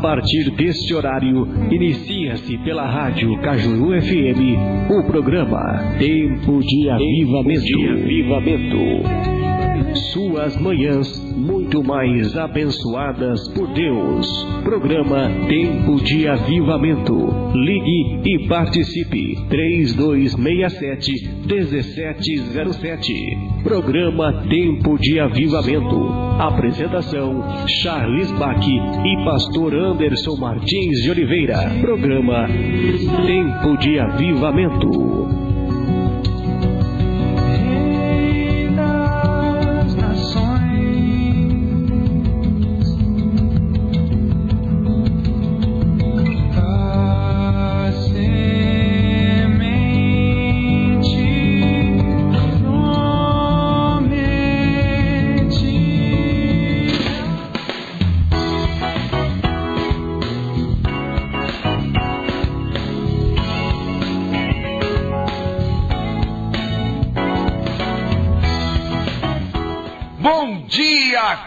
partir deste horário, inicia-se pela Rádio Cajuru FM o programa Tempo de Avivamento. Suas manhãs muito mais abençoadas por Deus. Programa Tempo de Avivamento. Ligue e participe. 3267-1707. Programa Tempo de Avivamento. Apresentação: Charles Bach e Pastor Anderson Martins de Oliveira. Programa Tempo de Avivamento.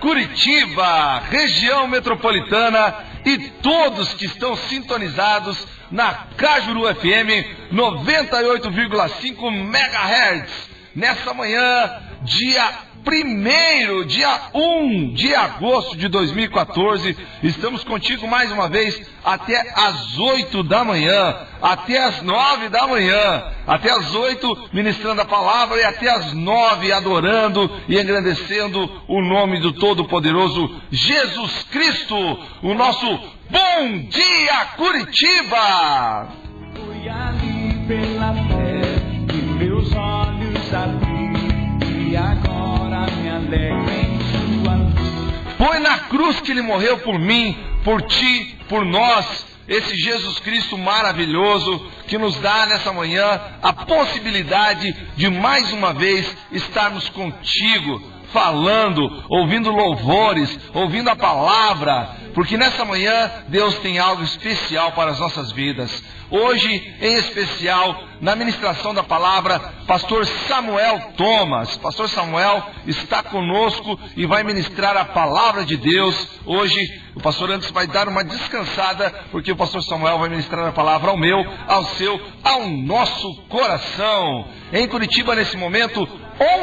Curitiba, região metropolitana e todos que estão sintonizados na Cajuru FM 98,5 MHz. Nessa manhã, dia 1 de agosto de 2014, estamos contigo mais uma vez até as 8 da manhã, até as 9 da manhã, até as 8 ministrando a palavra e até as 9 adorando e engrandecendo o nome do Todo-Poderoso Jesus Cristo, o nosso Bom Dia Curitiba! Fui ali pela fé e meus olhos abri e agora me alegro em sua luz. Foi na cruz que ele morreu por mim, por ti, por nós, esse Jesus Cristo maravilhoso que nos dá nessa manhã a possibilidade de mais uma vez estarmos contigo, falando, ouvindo louvores, ouvindo a palavra, porque nessa manhã Deus tem algo especial para as nossas vidas. Hoje, em especial, na ministração da palavra, Pastor Samuel Thomas. Pastor Samuel está conosco e vai ministrar a palavra de Deus. Hoje, o pastor Anderson vai dar uma descansada, porque o pastor Samuel vai ministrar a palavra ao meu, ao seu, ao nosso coração. Em Curitiba, nesse momento,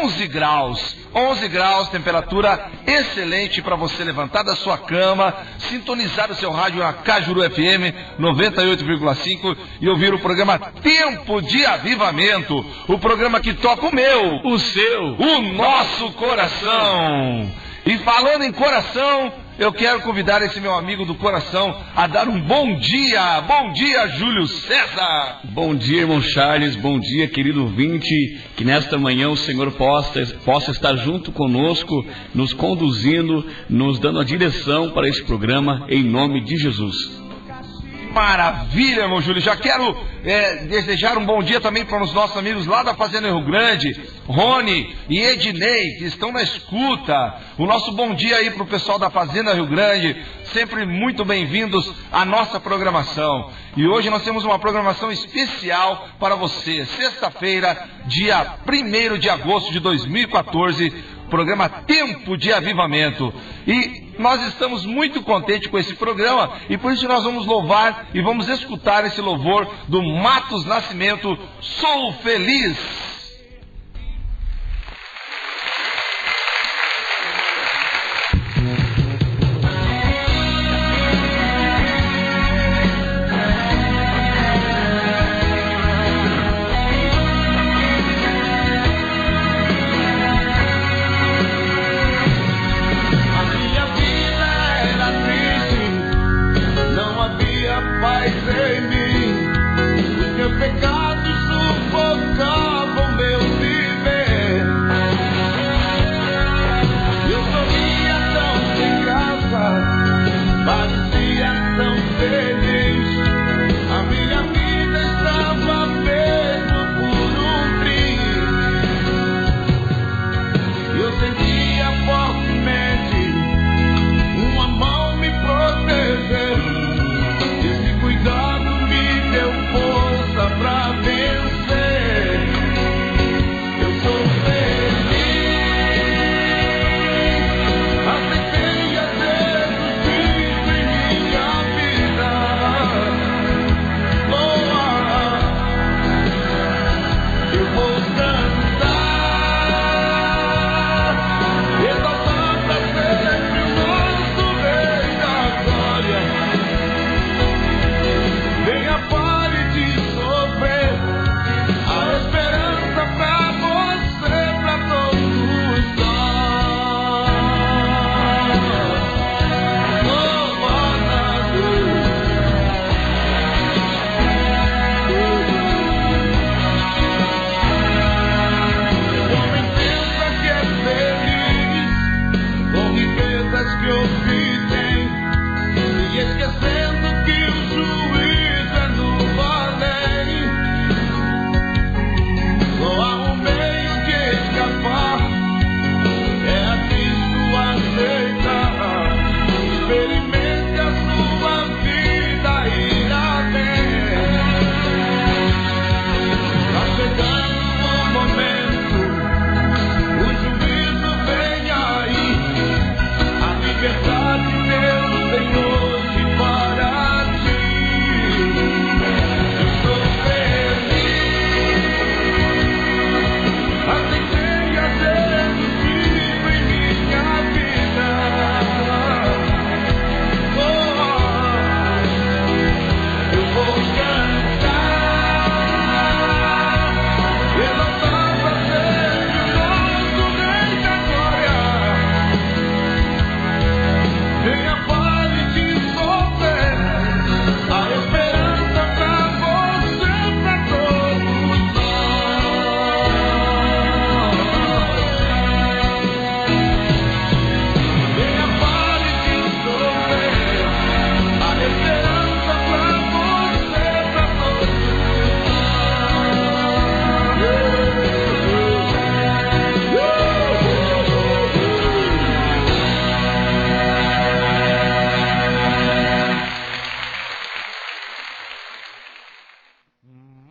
11 graus. 11 graus, temperatura excelente para você levantar da sua cama, sintonizar o seu rádio na Cajuru FM 98,5 e ouvir o programa Tempo de Avivamento, o programa que toca o meu, o seu, o nosso coração. E falando em coração, eu quero convidar esse meu amigo do coração a dar um bom dia. Bom dia, Júlio César. Bom dia, irmão Charles. Bom dia, querido ouvinte. Que nesta manhã o Senhor possa estar junto conosco, nos conduzindo, nos dando a direção para esse programa, em nome de Jesus. Maravilha, irmão Júlio. Já quero desejar um bom dia também para os nossos amigos lá da Fazenda Rio Grande, Rony e Ednei, que estão na escuta. O nosso bom dia aí para o pessoal da Fazenda Rio Grande, sempre muito bem-vindos à nossa programação. E hoje nós temos uma programação especial para você. Sexta-feira, dia 1º de agosto de 2014, programa Tempo de Avivamento. E nós estamos muito contentes com esse programa e por isso nós vamos louvar e vamos escutar esse louvor do Matos Nascimento, Sou Feliz. Pecados sufocavam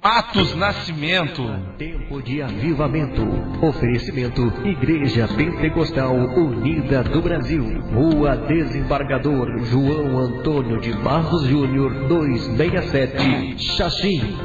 Matos Nascimento. Tempo de avivamento. Oferecimento Igreja Pentecostal Unida do Brasil. Rua Desembargador João Antônio de Barros Júnior 267, Xaxim.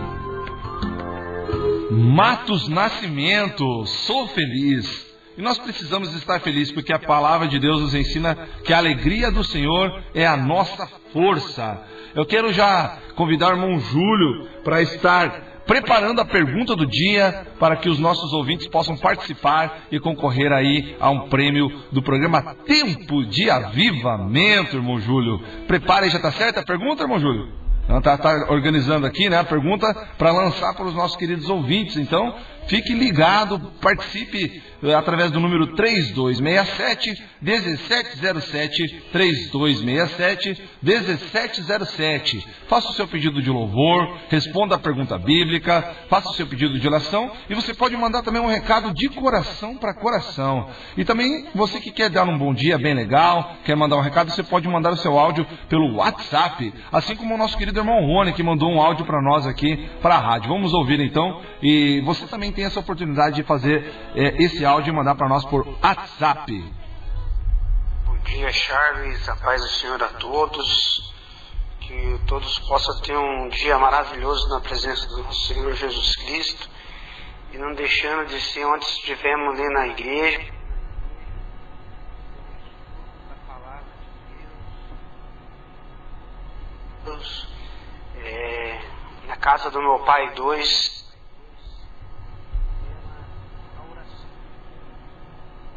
Matos Nascimento, sou feliz. E nós precisamos estar felizes porque a palavra de Deus nos ensina que a alegria do Senhor é a nossa força. Eu quero já convidar o irmão Júlio para estar preparando a pergunta do dia para que os nossos ouvintes possam participar e concorrer aí a um prêmio do programa Tempo de Avivamento, irmão Júlio. Prepare aí, já está certa a pergunta, irmão Júlio? Está organizando aqui, né, a pergunta para lançar para os nossos queridos ouvintes. Então, fique ligado, participe através do número 3267-1707, 3267-1707. Faça o seu pedido de louvor, responda a pergunta bíblica, faça o seu pedido de oração e você pode mandar também um recado de coração para coração. E também, você que quer dar um bom dia bem legal, quer mandar um recado, você pode mandar o seu áudio pelo WhatsApp, assim como o nosso querido irmão Rony, que mandou um áudio para nós aqui, para a rádio. Vamos ouvir então, e você também tem essa oportunidade de fazer esse áudio e mandar para nós por WhatsApp. Bom dia, Charles, a paz do Senhor a todos, que todos possam ter um dia maravilhoso na presença do nosso Senhor Jesus Cristo, e não deixando de ser onde estivemos ali na igreja, na casa do meu pai 2,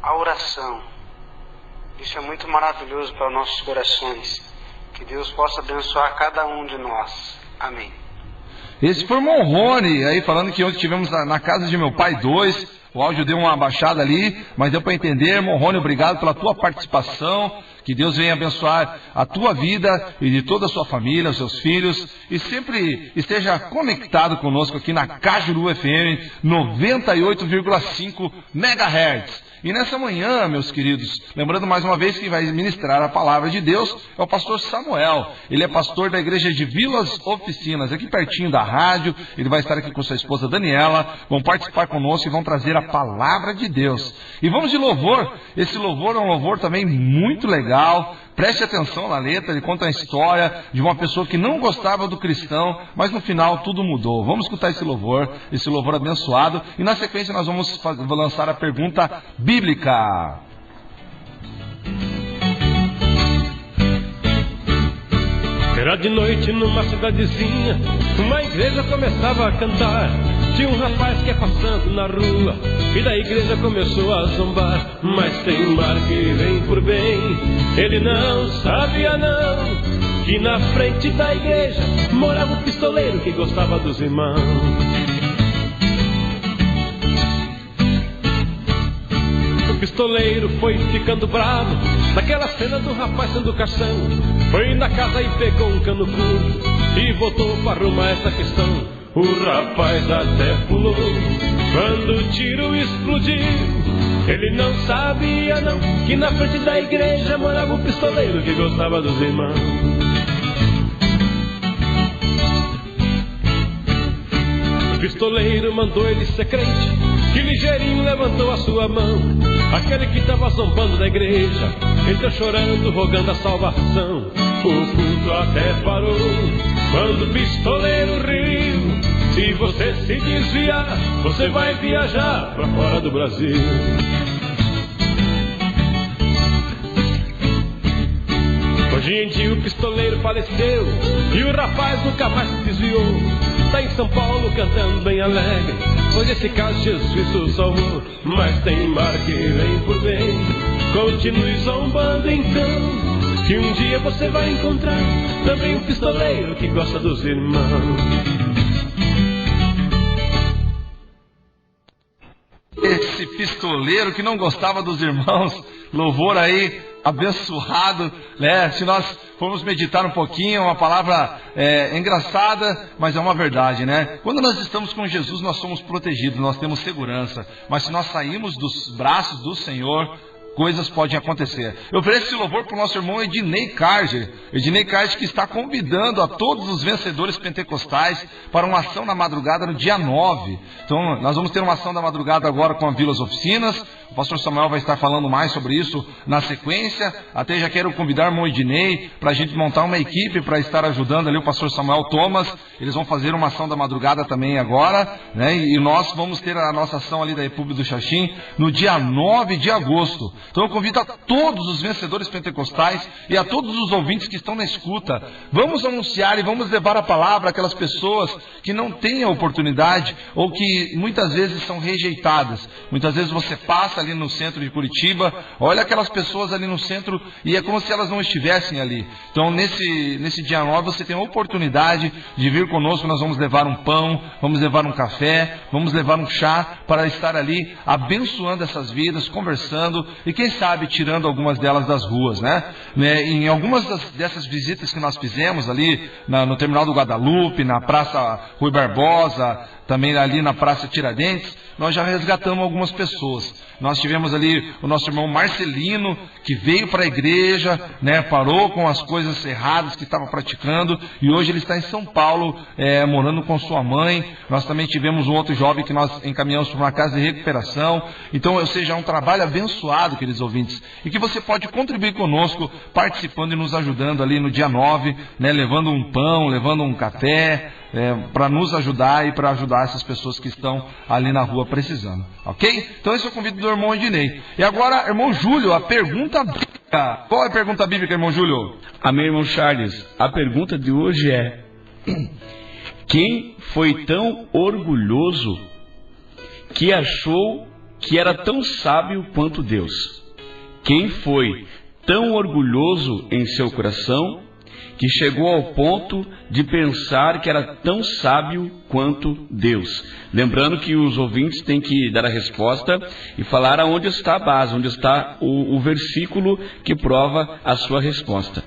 a oração. Isso é muito maravilhoso para os nossos corações. Que Deus possa abençoar cada um de nós. Amém. Esse foi o irmão Rony aí falando que ontem estivemos na casa de meu pai 2. O áudio deu uma baixada ali, mas deu para entender. Irmão Rony, obrigado pela tua participação. Que Deus venha abençoar a tua vida e de toda a sua família, os seus filhos. E sempre esteja conectado conosco aqui na Cajuru FM 98,5 MHz. E nessa manhã, meus queridos, lembrando mais uma vez que vai ministrar a palavra de Deus, é o pastor Samuel. Ele é pastor da igreja de Vilas Oficinas, aqui pertinho da rádio. Ele vai estar aqui com sua esposa Daniela, vão participar conosco e vão trazer a palavra de Deus. E vamos de louvor. Esse louvor é um louvor também muito legal. Preste atenção na letra, ele conta a história de uma pessoa que não gostava do cristão, mas no final tudo mudou. Vamos escutar esse louvor abençoado, e na sequência nós vamos lançar a pergunta bíblica. Era de noite numa cidadezinha, uma igreja começava a cantar. Tinha um rapaz que ia passando na rua e da igreja começou a zombar. Mas tem mar que vem por bem, ele não sabia não, que na frente da igreja morava um pistoleiro que gostava dos irmãos. O pistoleiro foi ficando bravo naquela cena do rapaz sendo cação. Foi na casa e pegou um cano curto e voltou para arrumar essa questão. O rapaz até pulou quando o tiro explodiu. Ele não sabia não, que na frente da igreja morava um pistoleiro que gostava dos irmãos. O pistoleiro mandou ele ser crente, que ligeirinho levantou a sua mão. Aquele que estava zombando da igreja entrou chorando, rogando a salvação. O culto até parou quando o pistoleiro riu. Se você se desviar, você vai viajar pra fora do Brasil. Hoje em dia o pistoleiro faleceu e o rapaz nunca mais se desviou. Tá em São Paulo cantando bem alegre, pois esse caso Jesus o salvou. Mas tem mar que vem por bem, continue zombando então, que um dia você vai encontrar também um pistoleiro que gosta dos irmãos. Esse pistoleiro que não gostava dos irmãos, louvor aí abençoado, né? Se nós formos meditar um pouquinho, é uma palavra engraçada, mas é uma verdade, né? Quando nós estamos com Jesus, nós somos protegidos, nós temos segurança. Mas se nós saímos dos braços do Senhor, coisas podem acontecer. Eu ofereço esse louvor para o nosso irmão Ednei Carger. Ednei Carger, que está convidando a todos os vencedores pentecostais para uma ação na madrugada no dia 9. Então, nós vamos ter uma ação da madrugada agora com a Vilas Oficinas. O pastor Samuel vai estar falando mais sobre isso na sequência. Até já quero convidar o irmão Ednei para a gente montar uma equipe para estar ajudando ali o pastor Samuel Thomas. Eles vão fazer uma ação da madrugada também agora, né? E nós vamos ter a nossa ação ali da República do Xaxim no dia 9 de agosto. Então eu convido a todos os vencedores pentecostais e a todos os ouvintes que estão na escuta. Vamos anunciar e vamos levar a palavra àquelas pessoas que não têm a oportunidade ou que muitas vezes são rejeitadas. Muitas vezes você passa ali no centro de Curitiba, olha aquelas pessoas ali no centro e é como se elas não estivessem ali. Então nesse dia 9 você tem a oportunidade de vir conosco. Nós vamos levar um pão, vamos levar um café, vamos levar um chá para estar ali abençoando essas vidas, conversando e quem sabe tirando algumas delas das ruas, né? Em algumas dessas visitas que nós fizemos ali no terminal do Guadalupe, na Praça Rui Barbosa, também ali na Praça Tiradentes, nós já resgatamos algumas pessoas. Nós tivemos ali o nosso irmão Marcelino, que veio para a igreja, né, parou com as coisas erradas que estava praticando, e hoje ele está em São Paulo, morando com sua mãe. Nós também tivemos um outro jovem que nós encaminhamos para uma casa de recuperação. Então, ou seja, é um trabalho abençoado, queridos ouvintes, e que você pode contribuir conosco, participando e nos ajudando ali no dia 9, né, levando um pão, levando um café, para nos ajudar e para ajudar essas pessoas que estão ali na rua precisando, ok? Então esse é o convite do irmão Ednei. E agora, irmão Júlio, a pergunta bíblica. Qual é a pergunta bíblica, irmão Júlio? Amém, irmão Charles. A pergunta de hoje é: quem foi tão orgulhoso que achou que era tão sábio quanto Deus? Quem foi tão orgulhoso em seu coração que chegou ao ponto de pensar que era tão sábio quanto Deus? Lembrando que os ouvintes têm que dar a resposta e falar aonde está a base, onde está o versículo que prova a sua resposta.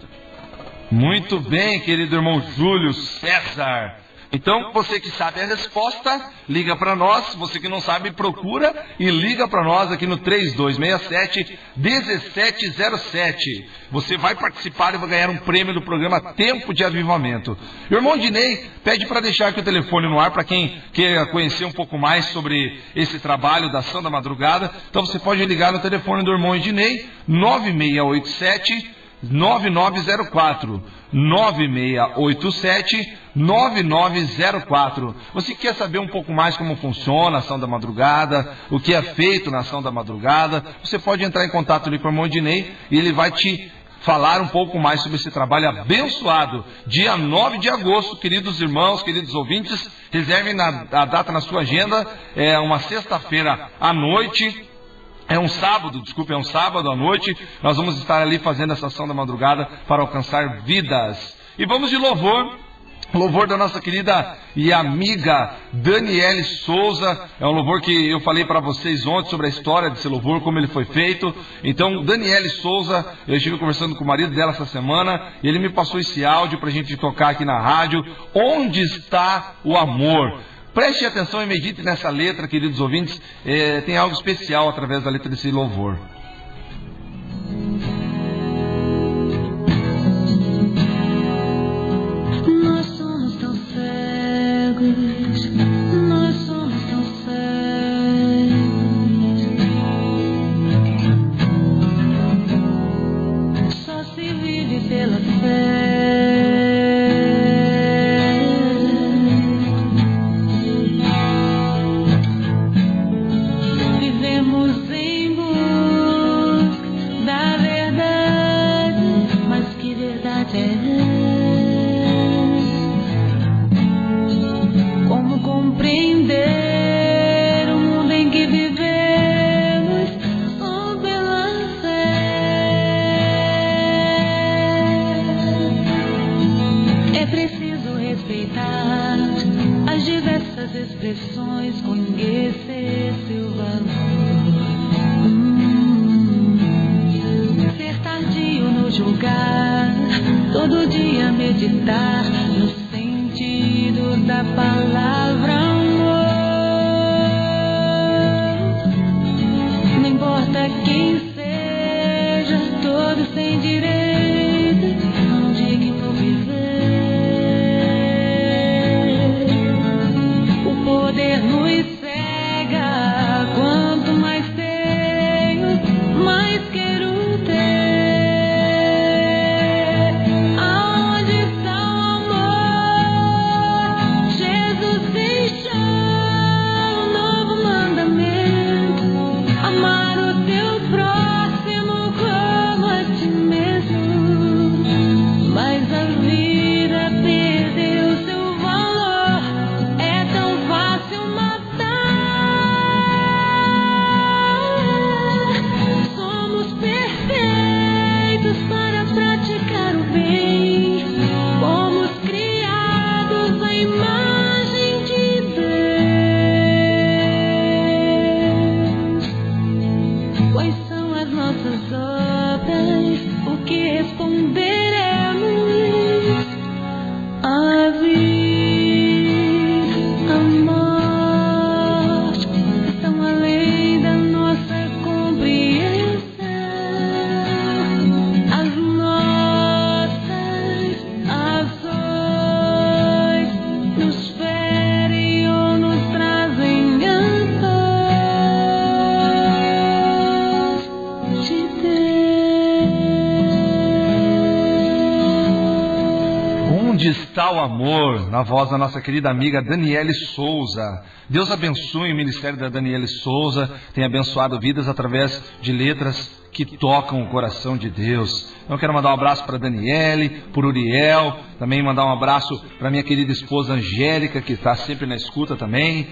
Muito bem, querido irmão Júlio César. Então, você que sabe a resposta, liga para nós. Você que não sabe, procura e liga para nós aqui no 3267-1707. Você vai participar e vai ganhar um prêmio do programa Tempo de Avivamento. O irmão Dinei pede para deixar aqui o telefone no ar para quem queira conhecer um pouco mais sobre esse trabalho da Ação da Madrugada. Então, você pode ligar no telefone do irmão Dinei, 9687 9904 9687 9904. Você quer saber um pouco mais como funciona a Ação da Madrugada, o que é feito na Ação da Madrugada, você pode entrar em contato ali com o irmão Ednei e ele vai te falar um pouco mais sobre esse trabalho abençoado. Dia 9 de agosto, queridos irmãos, queridos ouvintes, reservem a data na sua agenda. É uma sexta-feira à noite. É um sábado à noite. Nós vamos estar ali fazendo essa ação da madrugada para alcançar vidas. E vamos de louvor. Louvor da nossa querida e amiga Daniele Souza. É um louvor que eu falei para vocês ontem sobre a história desse louvor, como ele foi feito. Então, Daniele Souza, eu estive conversando com o marido dela essa semana e ele me passou esse áudio para a gente tocar aqui na rádio. Onde está o amor? Preste atenção e medite nessa letra, queridos ouvintes. Tem algo especial através da letra desse louvor. Nós somos tão cegos, nós somos tão cegos. Só se vive pela fé. Como compreender o mundo em que vivemos só pela fé? É preciso respeitar as diversas expressões, conhecer seu valor. Ser tardio no julgar, todo dia meditar no sentido da palavra amor. Não importa quem seja, Tal Amor, na voz da nossa querida amiga Daniele Souza. Deus abençoe o ministério da Daniele Souza, tem abençoado vidas através de letras que tocam o coração de Deus. Então eu quero mandar um abraço para Daniele, para Uriel, também mandar um abraço para minha querida esposa Angélica, que está sempre na escuta também.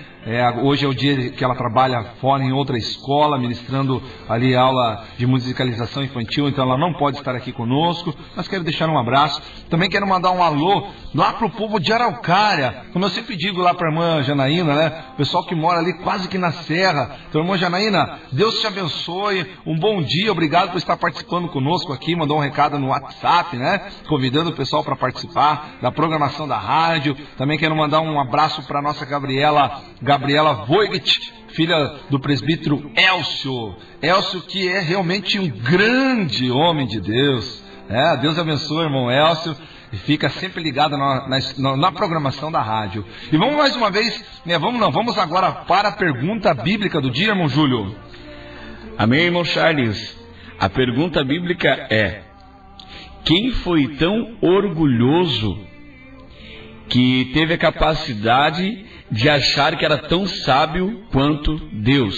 Hoje é o dia que ela trabalha fora em outra escola, ministrando ali aula de musicalização infantil, então ela não pode estar aqui conosco, mas quero deixar um abraço. Também quero mandar um alô lá para o povo de Araucária, como eu sempre digo lá para a irmã Janaína, né? O pessoal que mora ali quase que na serra. Então, irmã Janaína, Deus te abençoe, um bom dia, obrigado por estar participando conosco aqui, mandou um recado no WhatsApp, né? Convidando o pessoal para participar da programação da rádio. Também quero mandar um abraço para a nossa Gabriela Voigt, filha do presbítero Elcio, que é realmente um grande homem de Deus. Deus abençoe, irmão Elcio, e fica sempre ligado na programação da rádio. E vamos mais uma vez, vamos agora para a pergunta bíblica do dia, irmão Júlio. Amém, irmão Charles. A pergunta bíblica é: quem foi tão orgulhoso que teve a capacidade de achar que era tão sábio quanto Deus?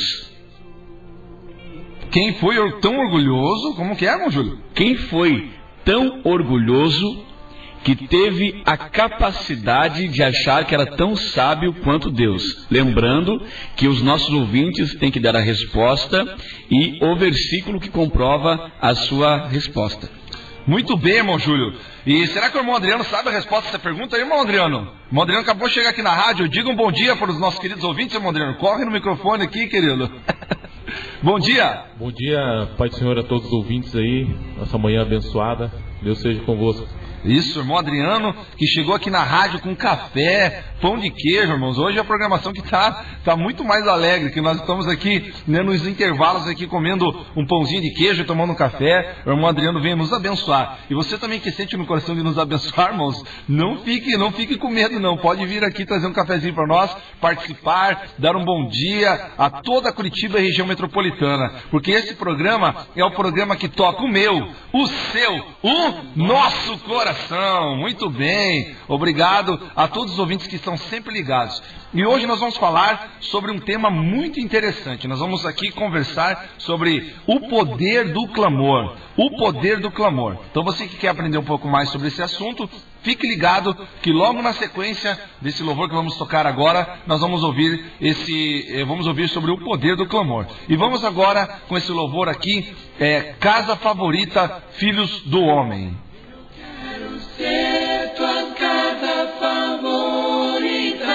Quem foi tão orgulhoso? Como que é, irmão Júlio? Quem foi tão orgulhoso que teve a capacidade de achar que era tão sábio quanto Deus? Lembrando que os nossos ouvintes têm que dar a resposta e o versículo que comprova a sua resposta. Muito bem, irmão Júlio. E será que o irmão Adriano sabe a resposta dessa pergunta aí, irmão Adriano? O irmão Adriano acabou de chegar aqui na rádio. Diga um bom dia para os nossos queridos ouvintes, irmão Adriano. Corre no microfone aqui, querido. Bom dia. Bom dia, Pai do Senhor, a todos os ouvintes aí. Essa manhã abençoada. Deus seja convosco. Isso, irmão Adriano, que chegou aqui na rádio com café, pão de queijo, irmãos. Hoje a programação que tá muito mais alegre, que nós estamos aqui, né, nos intervalos aqui comendo um pãozinho de queijo e tomando um café. O irmão Adriano vem nos abençoar. E você também que sente no coração de nos abençoar, irmãos, não fique com medo não. Pode vir aqui trazer um cafezinho para nós, participar, dar um bom dia a toda Curitiba e região metropolitana. Porque esse programa é o programa que toca o meu, o seu, o nosso coração. Muito bem, obrigado a todos os ouvintes que estão sempre ligados. E hoje nós vamos falar sobre um tema muito interessante. Nós vamos aqui conversar sobre o poder do clamor. O poder do clamor. Então você que quer aprender um pouco mais sobre esse assunto, fique ligado que logo na sequência desse louvor que vamos tocar agora, nós vamos ouvir sobre o poder do clamor. E vamos agora com esse louvor aqui, Casa Favorita, Filhos do Homem. Ser tua casa favorita,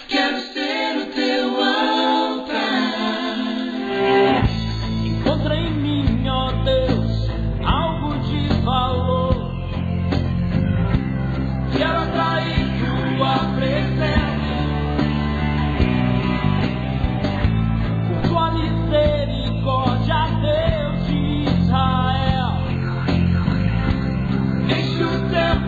quero ser o teu altar. Encontra em mim, ó Deus, algo de valor. Quero atrair tua presença, por tua misericórdia, Deus de Israel. Enche o teu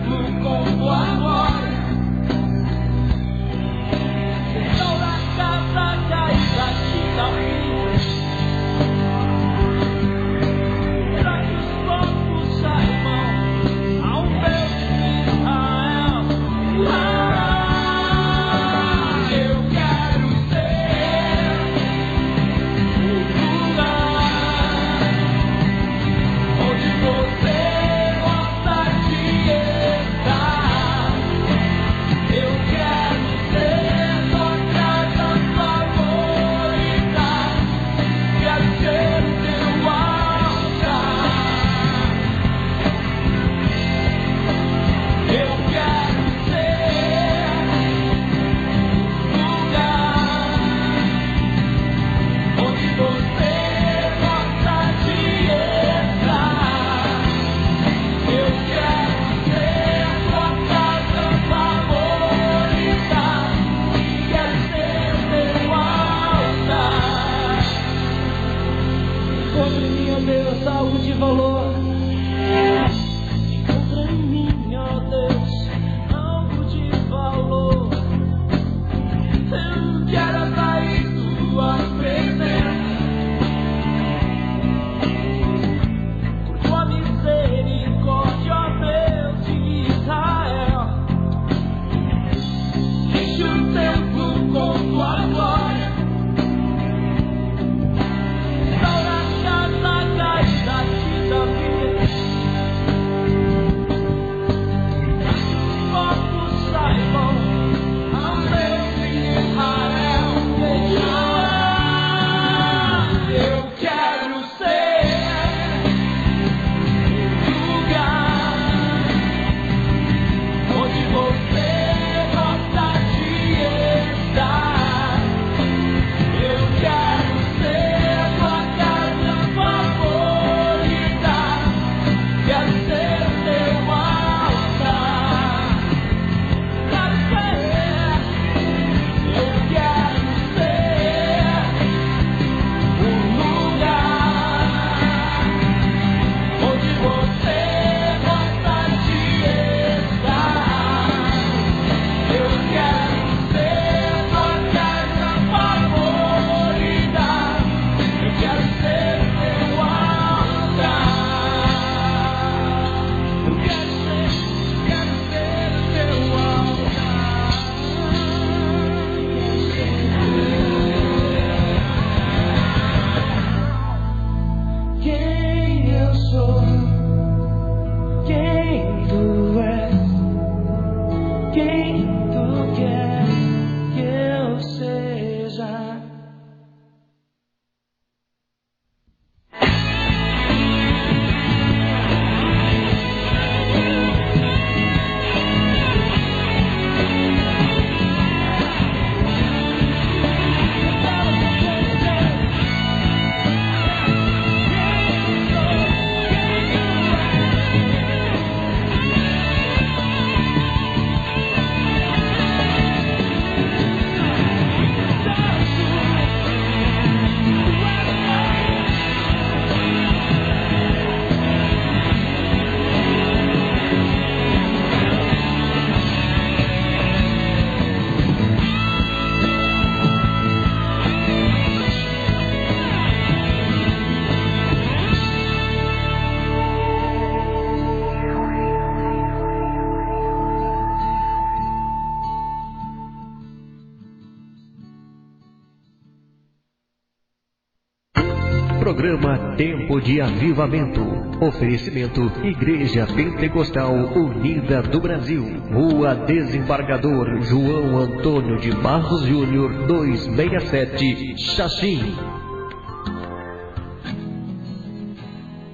programa Tempo de Avivamento. Oferecimento Igreja Pentecostal Unida do Brasil. Rua Desembargador João Antônio de Barros Júnior, 267, Xaxim.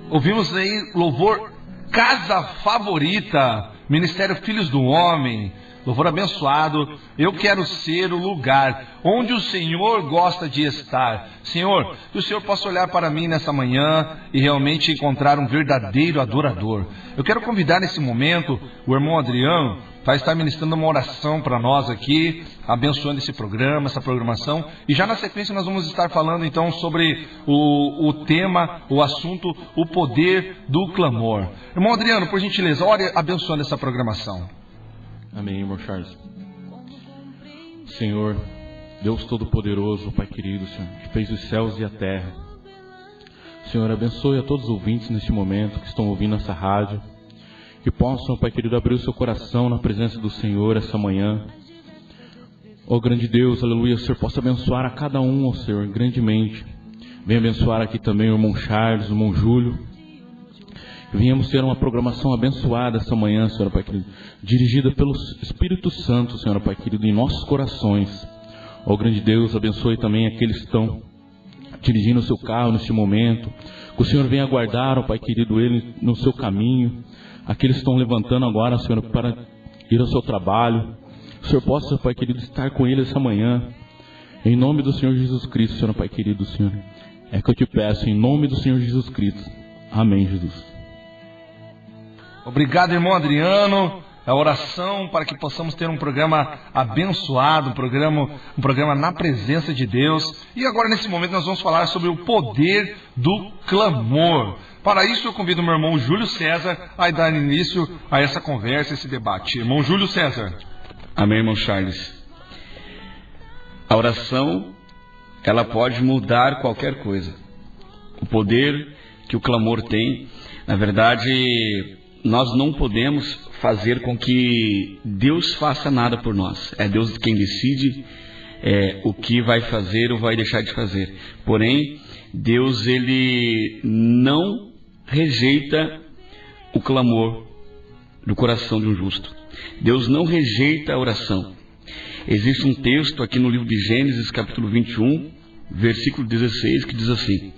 Ouvimos aí louvor Casa Favorita, Ministério Filhos do Homem. Louvor abençoado. Eu quero ser o lugar onde o Senhor gosta de estar. Senhor, que o Senhor possa olhar para mim nessa manhã e realmente encontrar um verdadeiro adorador. Eu quero convidar nesse momento o irmão Adriano para estar ministrando uma oração para nós aqui, abençoando esse programa, essa programação. E já na sequência nós vamos estar falando então sobre o tema, o assunto, o poder do clamor. Irmão Adriano, por gentileza, ore abençoando essa programação. Amém, irmão Charles. Senhor, Deus Todo-Poderoso, Pai querido, Senhor, que fez os céus e a terra. Senhor, abençoe a todos os ouvintes neste momento que estão ouvindo essa rádio. Que possam, Pai querido, abrir o seu coração na presença do Senhor essa manhã. Ó grande Deus, aleluia, o Senhor possa abençoar a cada um, ó Senhor, grandemente. Venha abençoar aqui também o irmão Charles, o irmão Júlio. Venhamos ter uma programação abençoada essa manhã, Senhor Pai querido, dirigida pelo Espírito Santo, Senhor Pai querido, em nossos corações. Ó grande Deus, abençoe também aqueles que estão dirigindo o seu carro neste momento. Que o Senhor venha guardar, ó Pai querido, ele no seu caminho. Aqueles que estão levantando agora, Senhor, para ir ao seu trabalho. O Senhor possa, Pai querido, estar com ele essa manhã. Em nome do Senhor Jesus Cristo, Senhor Pai querido, Senhor. É que eu te peço, em nome do Senhor Jesus Cristo. Amém, Jesus. Obrigado, irmão Adriano. A oração para que possamos ter um programa abençoado, um programa na presença de Deus. E agora, nesse momento, nós vamos falar sobre o poder do clamor. Para isso, eu convido o meu irmão Júlio César a dar início a essa conversa, esse debate. Irmão Júlio César. Amém, irmão Charles. A oração, ela pode mudar qualquer coisa. O poder que o clamor tem, na verdade, nós não podemos fazer com que Deus faça nada por nós. É Deus quem decide o que vai fazer ou vai deixar de fazer. Porém, Deus, ele não rejeita o clamor do coração de um justo. Deus não rejeita a oração. Existe um texto aqui no livro de Gênesis, capítulo 21, versículo 16, que diz assim: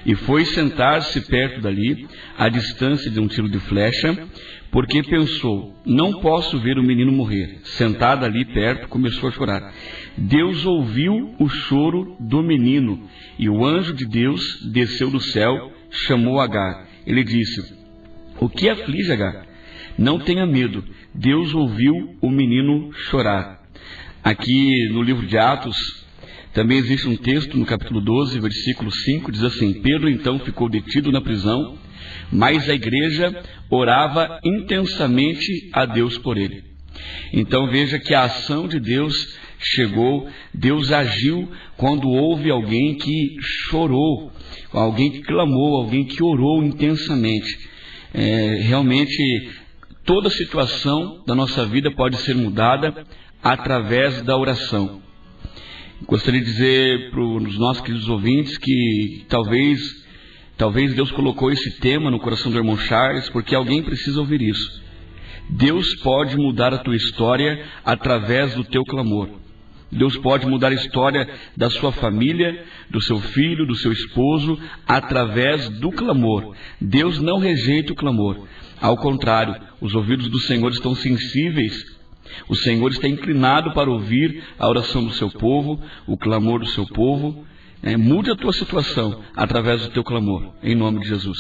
E foi sentar-se perto dali, à distância de um tiro de flecha, porque pensou, não posso ver o menino morrer. Sentado ali perto, começou a chorar. Deus ouviu o choro do menino, e o anjo de Deus desceu do céu, chamou Agar. Ele disse, o que aflige, Agar? Não tenha medo, Deus ouviu o menino chorar. Aqui no livro de Atos, também existe um texto no capítulo 12, versículo 5, diz assim: Pedro então ficou detido na prisão, mas a igreja orava intensamente a Deus por ele. Então veja que a ação de Deus chegou, Deus agiu quando houve alguém que chorou, alguém que clamou, alguém que orou intensamente. Realmente toda situação da nossa vida pode ser mudada através da oração. Gostaria de dizer para os nossos queridos ouvintes que talvez Deus colocou esse tema no coração do irmão Charles, porque alguém precisa ouvir isso. Deus pode mudar a tua história através do teu clamor. Deus pode mudar a história da sua família, do seu filho, do seu esposo, através do clamor. Deus não rejeita o clamor. Ao contrário, os ouvidos do Senhor estão sensíveis. O Senhor está inclinado para ouvir a oração do seu povo, o clamor do seu povo. Mude a tua situação através do teu clamor, em nome de Jesus.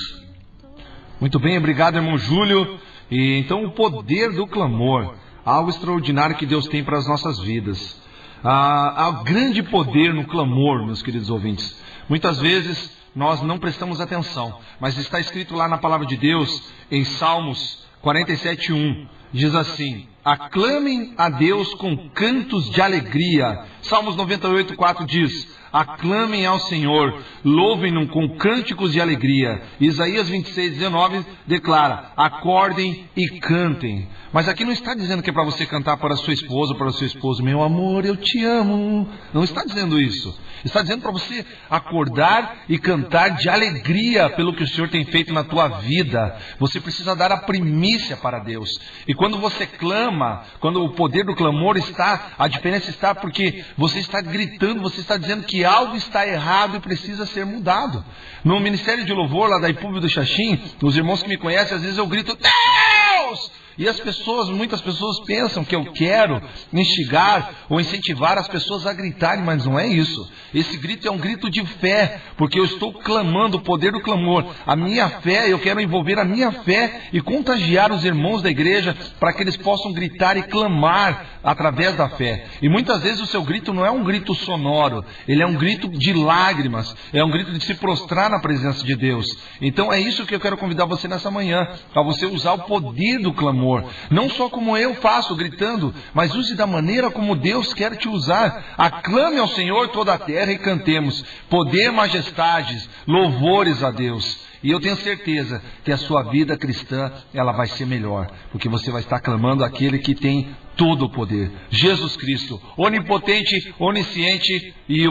Muito bem, obrigado, irmão Júlio. E então o poder do clamor, algo extraordinário que Deus tem para as nossas vidas. Há grande poder no clamor, meus queridos ouvintes. Muitas vezes nós não prestamos atenção, mas está escrito lá na palavra de Deus, em Salmos 47:1, diz assim: aclamem a Deus com cantos de alegria. Salmos 98:4 diz: aclamem ao Senhor, louvem-no com cânticos de alegria. Isaías 26:19 declara: acordem e cantem. Mas aqui não está dizendo que é para você cantar para a sua esposa ou para o seu esposo: meu amor, eu te amo. Não está dizendo isso. Está dizendo para você acordar e cantar de alegria pelo que o Senhor tem feito na tua vida. Você precisa dar a primícia para Deus. E quando você clama, quando o poder do clamor está, a diferença está porque você está gritando, você está dizendo que algo está errado e precisa ser mudado. No Ministério de Louvor, lá da Ipúbio do Xaxim, os irmãos que me conhecem, às vezes eu grito: Deus! E as pessoas, muitas pessoas pensam que eu quero instigar ou incentivar as pessoas a gritarem, mas não é isso. Esse grito é um grito de fé, porque eu estou clamando o poder do clamor. A minha fé, eu quero envolver a minha fé e contagiar os irmãos da igreja para que eles possam gritar e clamar através da fé. E muitas vezes o seu grito não é um grito sonoro, ele é um grito de lágrimas, é um grito de se prostrar na presença de Deus. Então é isso que eu quero convidar você nessa manhã, para você usar o poder do clamor. Não só como eu faço, gritando, mas use da maneira como Deus quer te usar. Aclame ao Senhor toda a terra e cantemos poder, majestades, louvores a Deus. E eu tenho certeza que a sua vida cristã, ela vai ser melhor, porque você vai estar clamando aquele que tem todo o poder, Jesus Cristo, onipotente, onisciente e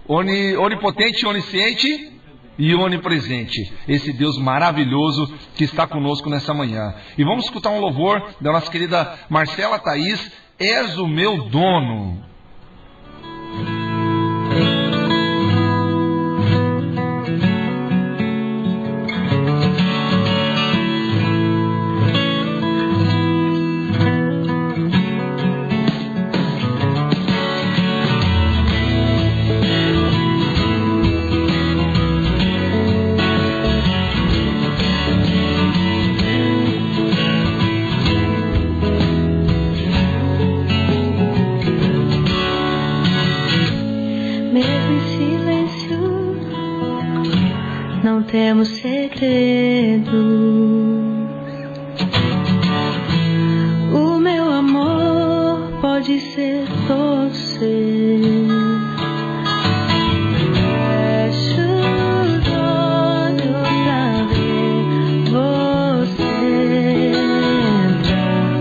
onipotente, onisciente e onipresente, esse Deus maravilhoso que está conosco nessa manhã. E vamos escutar um louvor da nossa querida Marcela Thaís: És o meu dono. Temos segredos. O meu amor pode ser todo seu. Fecho os olhos pra ver você entrar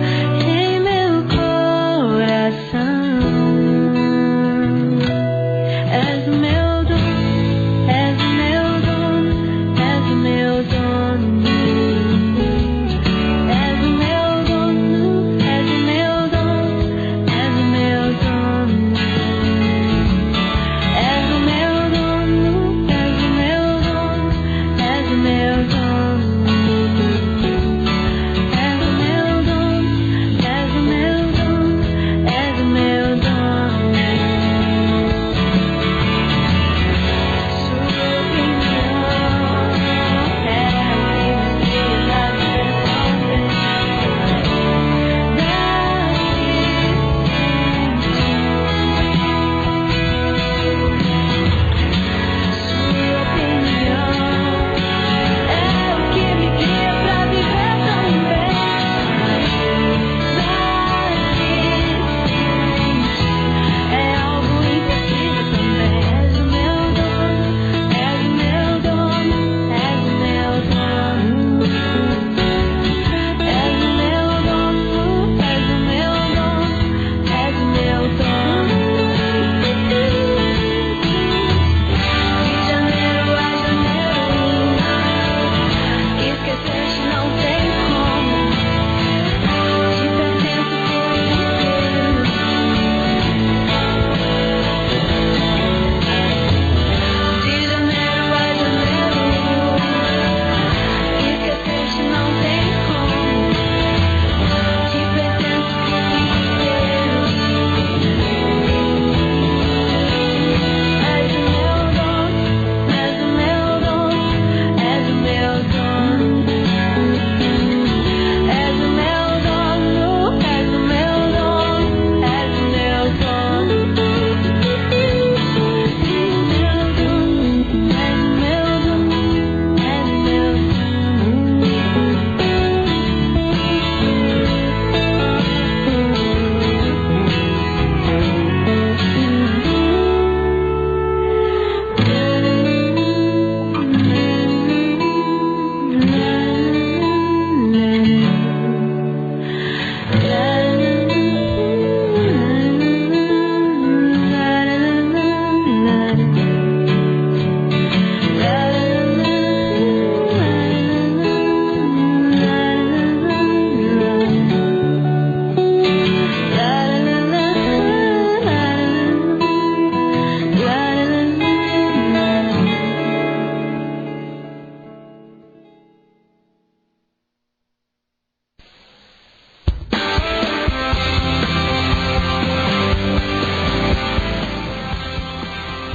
em meu coração. És meu dono, és meu dono.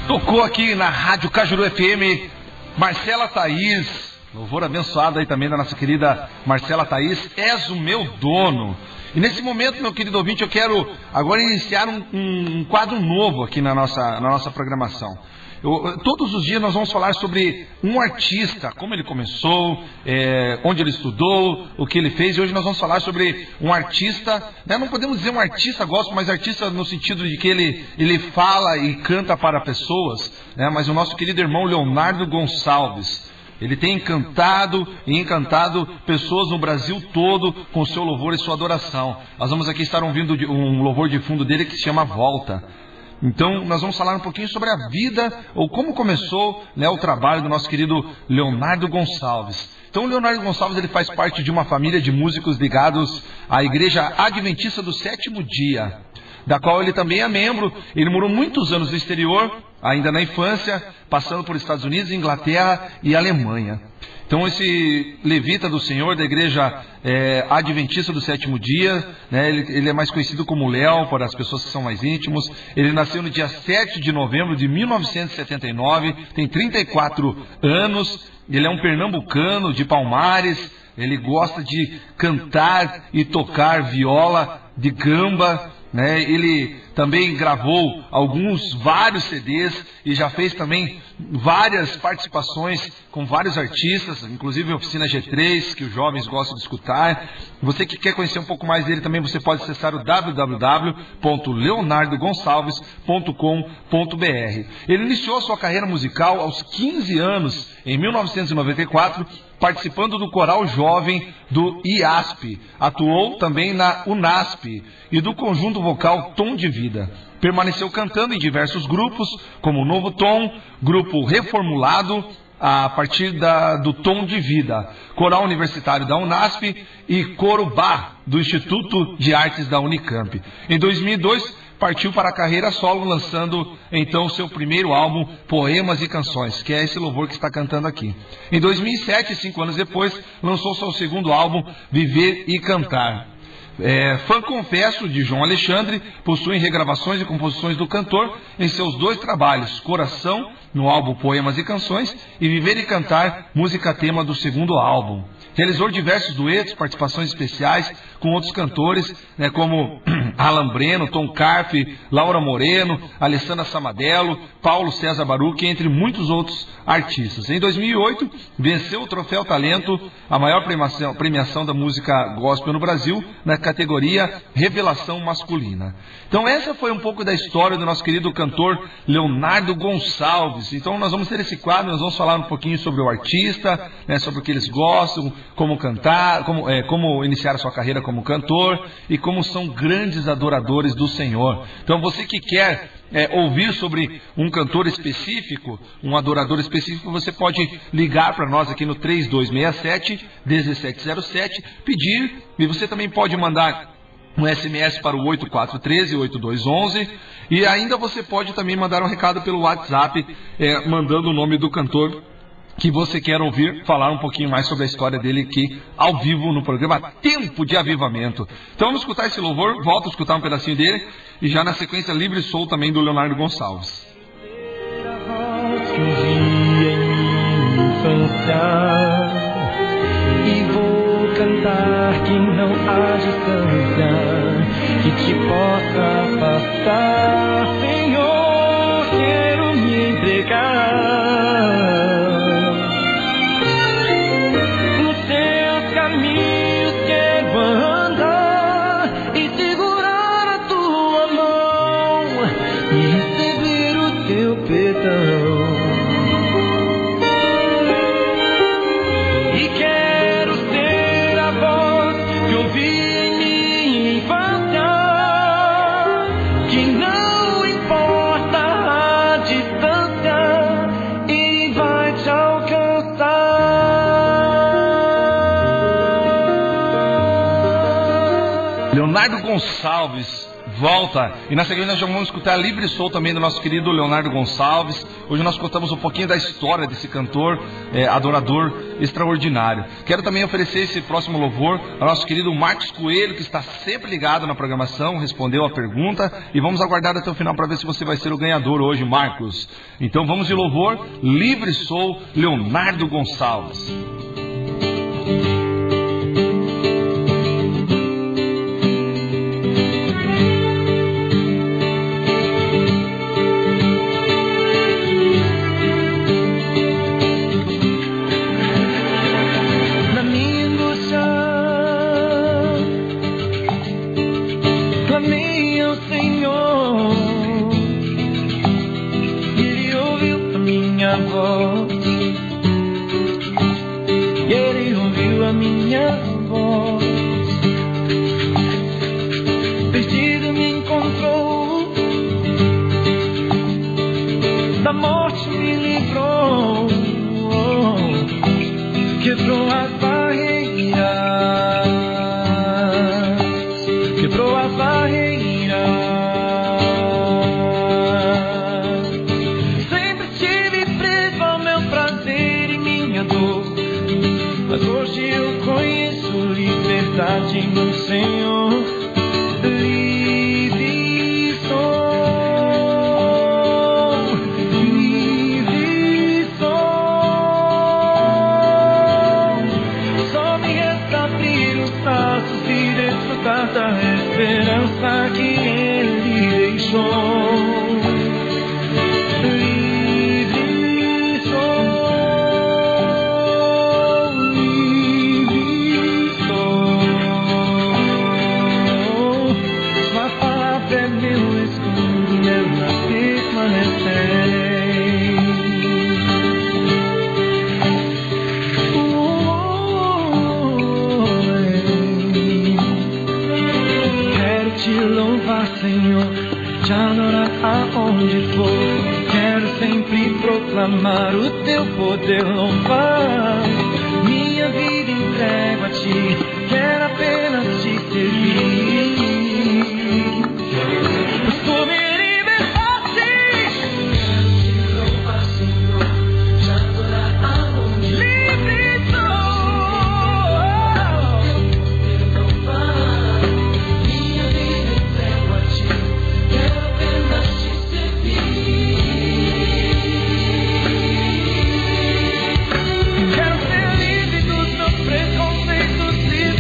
Tocou aqui na Rádio Cajuru FM, Marcela Thaís, louvor abençoado aí também da nossa querida Marcela Thaís, És o Meu Dono. E nesse momento, meu querido ouvinte, eu quero agora iniciar um quadro novo aqui na nossa programação. Todos os dias nós vamos falar sobre um artista, como ele começou, onde ele estudou, o que ele fez. E hoje nós vamos falar sobre um artista, né? Não podemos dizer um artista gospel, mas artista no sentido de que ele fala e canta para pessoas, né? Mas o nosso querido irmão Leonardo Gonçalves, ele tem encantado e encantado pessoas no Brasil todo com o seu louvor e sua adoração. Nós vamos aqui estar ouvindo um louvor de fundo dele que se chama Volta. Então, nós vamos falar um pouquinho sobre a vida, ou como começou, né, o trabalho do nosso querido Leonardo Gonçalves. Então, o Leonardo Gonçalves ele faz parte de uma família de músicos ligados à Igreja Adventista do Sétimo Dia, da qual ele também é membro. Ele morou muitos anos no exterior, ainda na infância, passando por Estados Unidos, Inglaterra e Alemanha. Então esse levita do Senhor da Igreja Adventista do Sétimo Dia, né, ele é mais conhecido como Léo, para as pessoas que são mais íntimos. Ele nasceu no dia 7 de novembro de 1979, tem 34 anos, ele é um pernambucano de Palmares, ele gosta de cantar e tocar viola de gamba, né? Ele também gravou vários CDs e já fez também várias participações com vários artistas, inclusive a Oficina G3, que os jovens gostam de escutar. Você que quer conhecer um pouco mais dele também, você pode acessar o www.leonardogonçalves.com.br. Ele iniciou sua carreira musical aos 15 anos, em 1994, participando do coral jovem do IASP. Atuou também na UNASP e do conjunto vocal Tom de Vida. Permaneceu cantando em diversos grupos, como o Novo Tom, Grupo Reformulado, a partir do Tom de Vida, Coral Universitário da UNASP e Coro Bar, do Instituto de Artes da Unicamp. Em 2002, partiu para a carreira solo, lançando então seu primeiro álbum, Poemas e Canções, que é esse louvor que está cantando aqui. Em 2007, 5 anos depois, lançou seu segundo álbum, Viver e Cantar. Fã confesso de João Alexandre, possui regravações e composições do cantor em seus 2 trabalhos, Coração, no álbum Poemas e Canções, e Viver e Cantar, música tema do segundo álbum. Realizou diversos duetos, participações especiais com outros cantores, né, como Alan Breno, Tom Carfe, Laura Moreno, Alessandra Samadello, Paulo César Baruch, entre muitos outros artistas. Em 2008, venceu o Troféu Talento, a maior premiação da música gospel no Brasil, na categoria Revelação Masculina. Então essa foi um pouco da história do nosso querido cantor Leonardo Gonçalves. Então nós vamos ter esse quadro, nós vamos falar um pouquinho sobre o artista, né, sobre o que eles gostam, como cantar, como iniciar a sua carreira como cantor e como são grandes adoradores do Senhor. Então você que quer ouvir sobre um cantor específico, um adorador específico, você pode ligar para nós aqui no 3267-1707, pedir, e você também pode mandar um SMS para o 8413-8211, e ainda você pode também mandar um recado pelo WhatsApp, mandando o nome do cantor que você quer ouvir, falar um pouquinho mais sobre a história dele aqui ao vivo no programa Tempo de Avivamento. Então vamos escutar esse louvor, volto a escutar um pedacinho dele e já na sequência Livre Sou também do Leonardo Gonçalves. E vou cantar que não há distância que te possa afastar, Senhor, quero me entregar. Leonardo Gonçalves, volta. E na sequência nós já vamos escutar Livre Sou também do nosso querido Leonardo Gonçalves. Hoje nós contamos um pouquinho da história desse cantor, adorador extraordinário. Quero também oferecer esse próximo louvor ao nosso querido Marcos Coelho, que está sempre ligado na programação, respondeu a pergunta, e vamos aguardar até o final para ver se você vai ser o ganhador hoje, Marcos. Então vamos de louvor, Livre Sou, Leonardo Gonçalves. Proclamar o teu poder, louvar. Minha vida entrego a ti, quero apenas te servir. Pois tu me libertaste. Quero te louvar, Senhor, te adorar aonde livre sou. Teu poder louvar. Minha vida entrego a ti, quero apenas te servir. Preconceitos, livre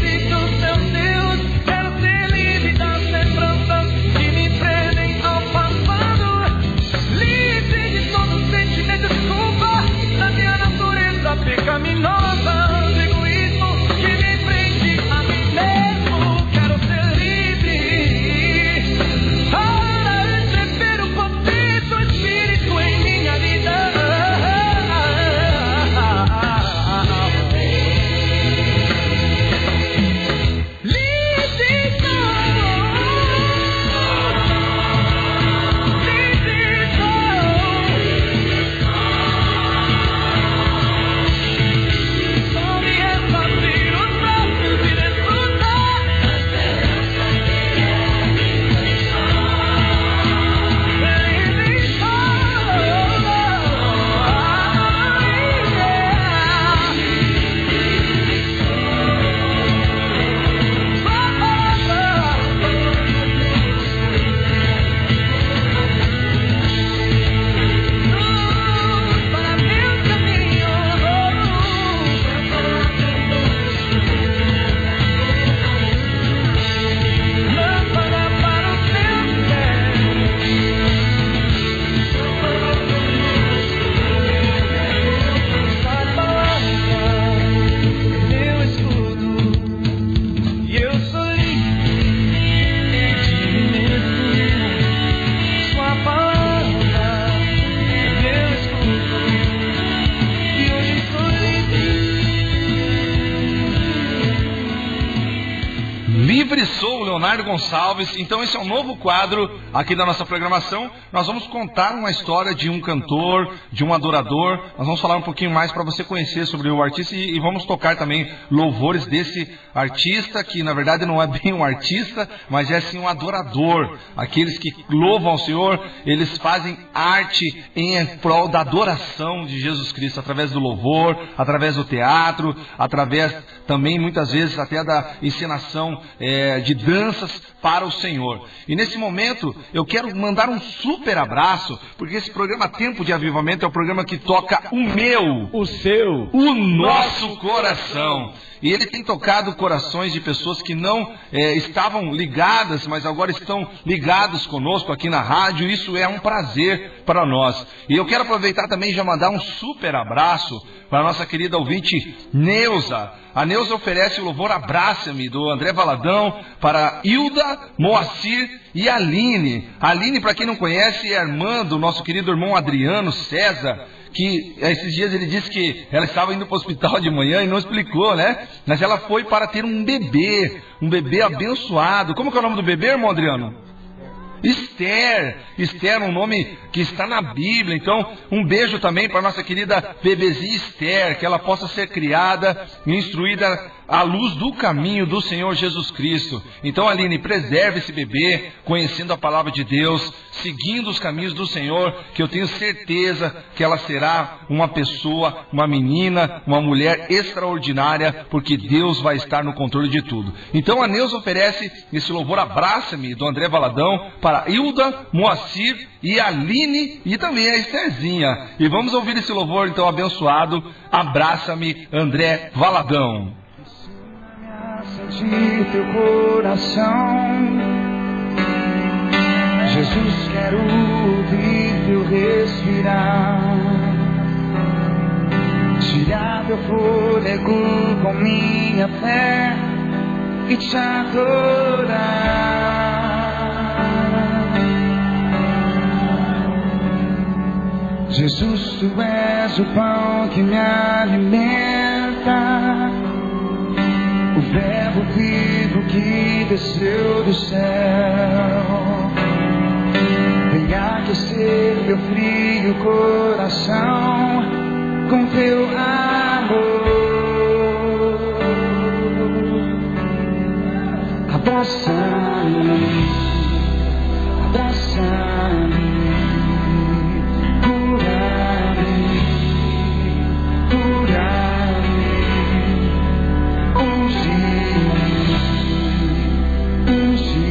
Leonardo Gonçalves. Então esse é um novo quadro aqui da nossa programação. Nós vamos contar uma história de um cantor, de um adorador. Nós vamos falar um pouquinho mais para você conhecer sobre o artista e vamos tocar também louvores desse artista, que na verdade não é bem um artista, mas é sim um adorador. Aqueles que louvam ao Senhor, eles fazem arte em prol da adoração de Jesus Cristo, através do louvor, através do teatro, através também muitas vezes até da encenação de danças para o Senhor. E nesse momento eu quero mandar um super abraço, porque esse programa Tempo de Avivamento é o programa que toca o meu, o seu, o nosso coração. E ele tem tocado corações de pessoas que não estavam ligadas, mas agora estão ligados conosco aqui na rádio. Isso é um prazer para nós. E eu quero aproveitar também e já mandar um super abraço para a nossa querida ouvinte Neuza. A Neuza oferece o louvor Abraça-me, do André Valadão, para Hilda, Moacir e Aline. A Aline, para quem não conhece, é a irmã do nosso querido irmão Adriano César, que esses dias ele disse que ela estava indo para o hospital de manhã e não explicou, né? Mas ela foi para ter um bebê abençoado. Como que é o nome do bebê, irmão Adriano? Esther. Esther, um nome que está na Bíblia. Então, um beijo também para nossa querida bebezinha Esther, que ela possa ser criada e instruída à luz do caminho do Senhor Jesus Cristo. Então, Aline, preserve esse bebê, conhecendo a palavra de Deus, seguindo os caminhos do Senhor, que eu tenho certeza que ela será uma pessoa, uma menina, uma mulher extraordinária, porque Deus vai estar no controle de tudo. Então, a Neuza oferece esse louvor Abraça-me, do André Valadão, para Hilda, Moacir e Aline e também a Estherzinha. E vamos ouvir esse louvor então abençoado, Abraça-me, André Valadão. Sentir teu coração, Jesus, quero ouvir teu respirar, tirar teu fôlego com minha fé e te adorar. Jesus, tu és o pão que me alimenta, o verbo vivo que desceu do céu. Vem aquecer meu frio coração com teu amor. Abraça-me, abraça-me, cura-me, cura-me, unge-me,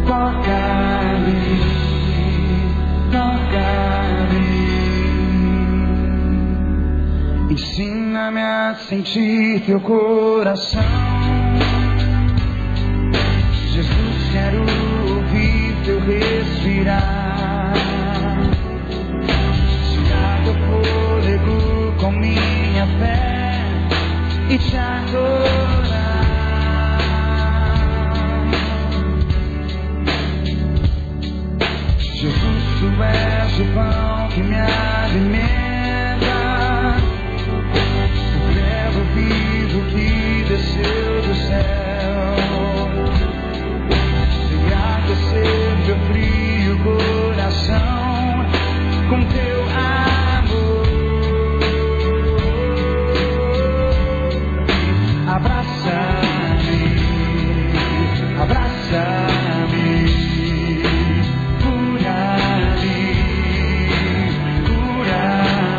toca-me, toca-me. Ensina-me a sentir teu coração, Jesus, quero ouvir teu respirar, tirar teu fôlego com minha fé e te adorar. Jesus, tu és o pão que me alimenta, o verbo vivo que desceu do céu. Vem aquecer meu frio coração com teu amor. Abraça-me, abraça-me, cura-me, cura-me.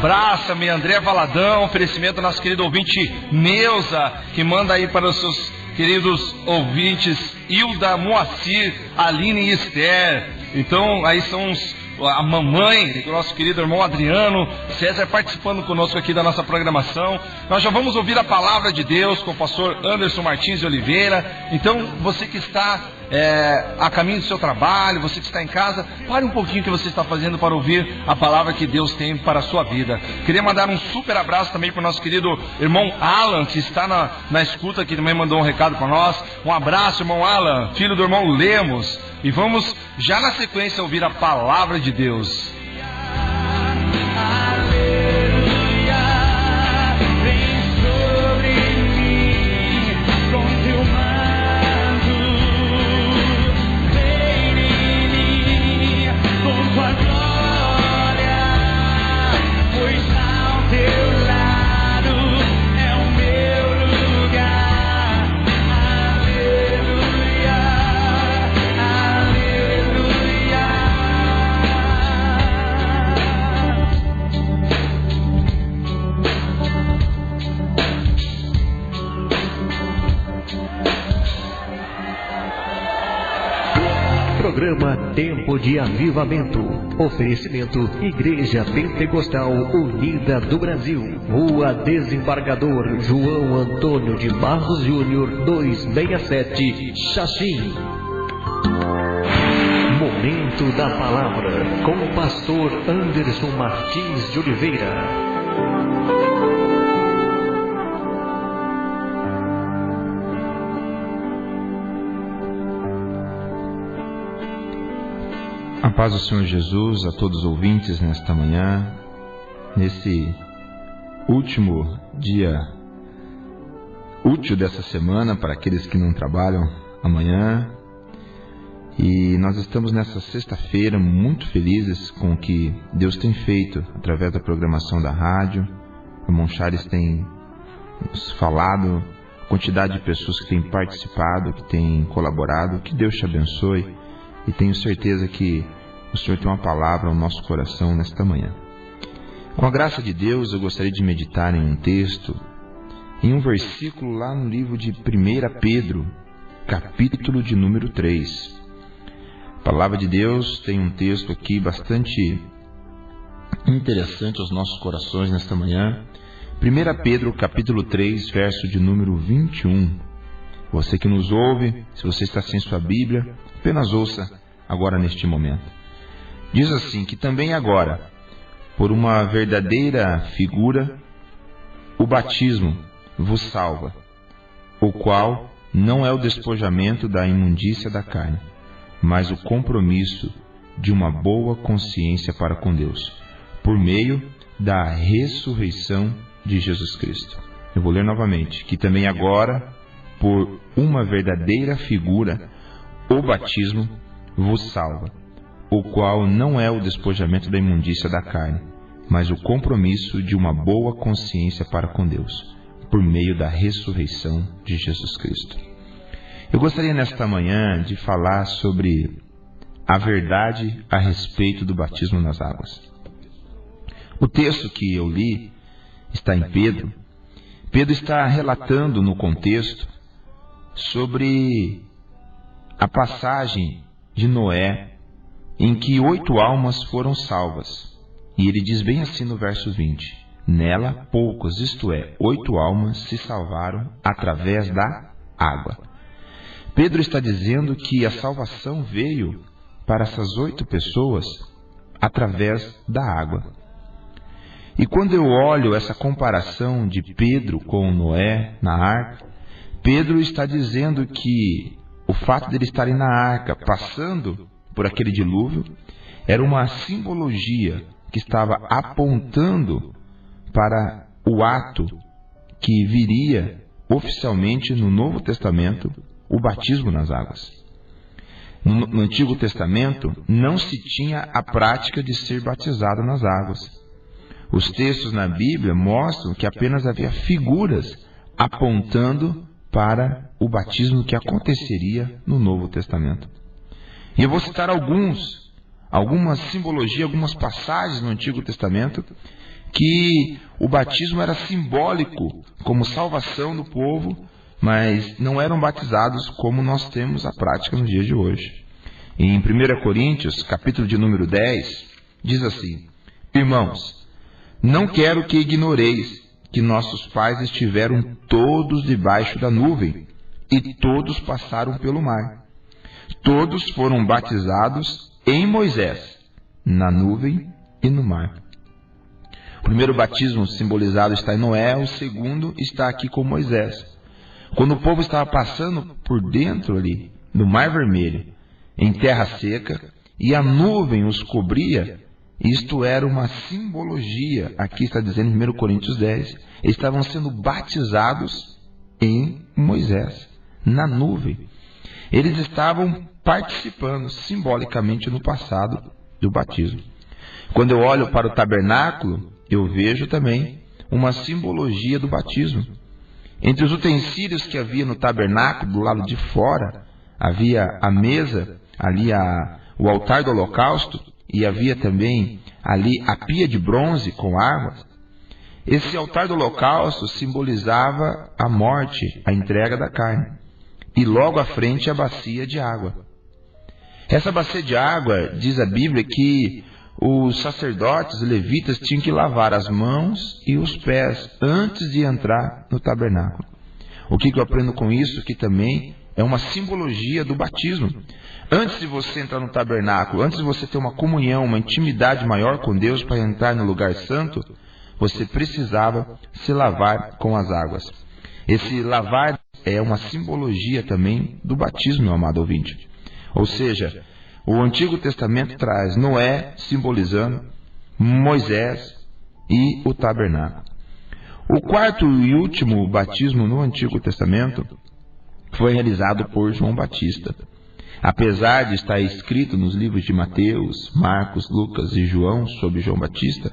abraço também, André Valadão, oferecimento do nosso querido ouvinte Neuza, que manda aí para os seus queridos ouvintes Hilda, Moacir, Aline e Esther. Então, aí são a mamãe do nosso querido irmão Adriano, César participando conosco aqui da nossa programação. Nós já vamos ouvir a palavra de Deus com o pastor Anderson Martins de Oliveira. Então, você que está a caminho do seu trabalho, você que está em casa, pare um pouquinho o que você está fazendo para ouvir a palavra que Deus tem para a sua vida. Queria mandar um super abraço também para o nosso querido irmão Alan, que está na escuta, que também mandou um recado para nós. Um abraço, irmão Alan, filho do irmão Lemos. E vamos já na sequência ouvir a palavra de Deus. Programa Tempo de Avivamento. Oferecimento Igreja Pentecostal Unida do Brasil. Rua Desembargador João Antônio de Barros Júnior, 267, Xaxim. Momento da Palavra, com o pastor Anderson Martins de Oliveira. A paz do Senhor Jesus a todos os ouvintes nesta manhã, nesse último dia útil dessa semana para aqueles que não trabalham amanhã. E nós estamos nessa sexta-feira muito felizes com o que Deus tem feito através da programação da rádio. O irmão Charles tem nos falado, a quantidade de pessoas que têm participado, que têm colaborado. Que Deus te abençoe. E tenho certeza que o Senhor tem uma palavra ao nosso coração nesta manhã. Com a graça de Deus, eu gostaria de meditar em um texto, em um versículo lá no livro de 1 Pedro, capítulo de número 3. A palavra de Deus tem um texto aqui bastante interessante aos nossos corações nesta manhã. 1 Pedro, capítulo 3, verso de número 21. Você que nos ouve, se você está sem sua Bíblia, apenas ouça agora neste momento. Diz assim, que também agora, por uma verdadeira figura, o batismo vos salva, o qual não é o despojamento da imundícia da carne, mas o compromisso de uma boa consciência para com Deus, por meio da ressurreição de Jesus Cristo. Eu vou ler novamente, que também agora, por uma verdadeira figura, o batismo vos salva, o qual não é o despojamento da imundícia da carne, mas o compromisso de uma boa consciência para com Deus, por meio da ressurreição de Jesus Cristo. Eu gostaria nesta manhã de falar sobre a verdade a respeito do batismo nas águas. O texto que eu li está em Pedro. Pedro está relatando no contexto sobre a passagem de Noé, em que 8 almas foram salvas. E ele diz bem assim no verso 20: nela poucos, isto é, 8 almas se salvaram através da água. Pedro está dizendo que a salvação veio para essas 8 pessoas através da água. E quando eu olho essa comparação de Pedro com Noé na arca, Pedro está dizendo que o fato de eles estarem na arca, passando por aquele dilúvio, era uma simbologia que estava apontando para o ato que viria oficialmente no Novo Testamento, o batismo nas águas. No Antigo Testamento não se tinha a prática de ser batizado nas águas. Os textos na Bíblia mostram que apenas havia figuras apontando para o batismo que aconteceria no Novo Testamento. E eu vou citar algumas simbologias, algumas passagens no Antigo Testamento que o batismo era simbólico como salvação do povo, mas não eram batizados como nós temos a prática no dia de hoje. Em 1 Coríntios, capítulo de número 10, diz assim: Irmãos, não quero que ignoreis que nossos pais estiveram todos debaixo da nuvem e todos passaram pelo mar. Todos foram batizados em Moisés, na nuvem e no mar. O primeiro batismo simbolizado está em Noé, o segundo está aqui com Moisés. Quando o povo estava passando por dentro ali do Mar Vermelho, em terra seca, e a nuvem os cobria, isto era uma simbologia. Aqui está dizendo em 1 Coríntios 10, eles estavam sendo batizados em Moisés, na nuvem. Eles estavam participando simbolicamente no passado do batismo. Quando eu olho para o tabernáculo, eu vejo também uma simbologia do batismo. Entre os utensílios que havia no tabernáculo, do lado de fora, havia a mesa, ali o altar do holocausto, e havia também ali a pia de bronze com armas. Esse altar do holocausto simbolizava a morte, a entrega da carne. E logo à frente a bacia de água. Essa bacia de água, diz a Bíblia, que os sacerdotes levitas tinham que lavar as mãos e os pés antes de entrar no tabernáculo. O que eu aprendo com isso? Que também é uma simbologia do batismo. Antes de você entrar no tabernáculo, antes de você ter uma comunhão, uma intimidade maior com Deus para entrar no lugar santo, você precisava se lavar com as águas. Esse lavar é uma simbologia também do batismo, meu amado ouvinte. Ou seja, o Antigo Testamento traz Noé simbolizando Moisés e o tabernáculo. O quarto e último batismo no Antigo Testamento foi realizado por João Batista. Apesar de estar escrito nos livros de Mateus, Marcos, Lucas e João sobre João Batista,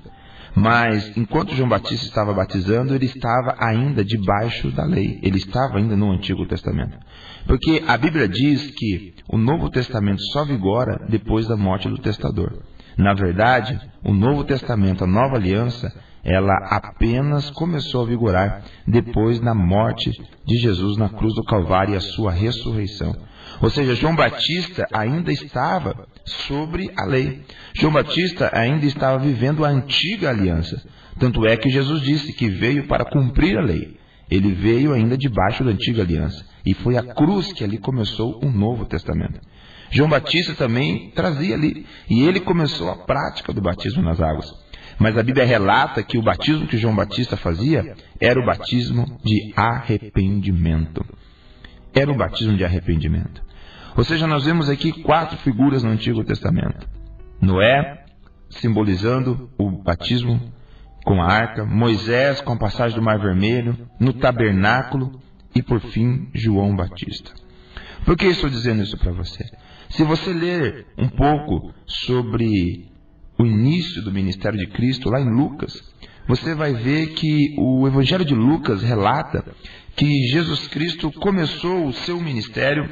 mas enquanto João Batista estava batizando, ele estava ainda debaixo da lei. Ele estava ainda no Antigo Testamento. Porque a Bíblia diz que o Novo Testamento só vigora depois da morte do testador. Na verdade, o Novo Testamento, a Nova Aliança, ela apenas começou a vigorar depois da morte de Jesus na cruz do Calvário e a sua ressurreição. Ou seja, João Batista ainda estava sobre a lei. João Batista ainda estava vivendo a antiga aliança. Tanto é que Jesus disse que veio para cumprir a lei. Ele veio ainda debaixo da antiga aliança. E foi a cruz que ali começou o Novo Testamento. João Batista também trazia ali. E ele começou a prática do batismo nas águas. Mas a Bíblia relata que o batismo que João Batista fazia era o batismo de arrependimento. Era o batismo de arrependimento. Ou seja, nós vemos aqui 4 figuras no Antigo Testamento. Noé, simbolizando o batismo com a arca. Moisés, com a passagem do Mar Vermelho. No tabernáculo. E, por fim, João Batista. Por que estou dizendo isso para você? Se você ler um pouco sobre o início do ministério de Cristo, lá em Lucas, você vai ver que o Evangelho de Lucas relata que Jesus Cristo começou o seu ministério,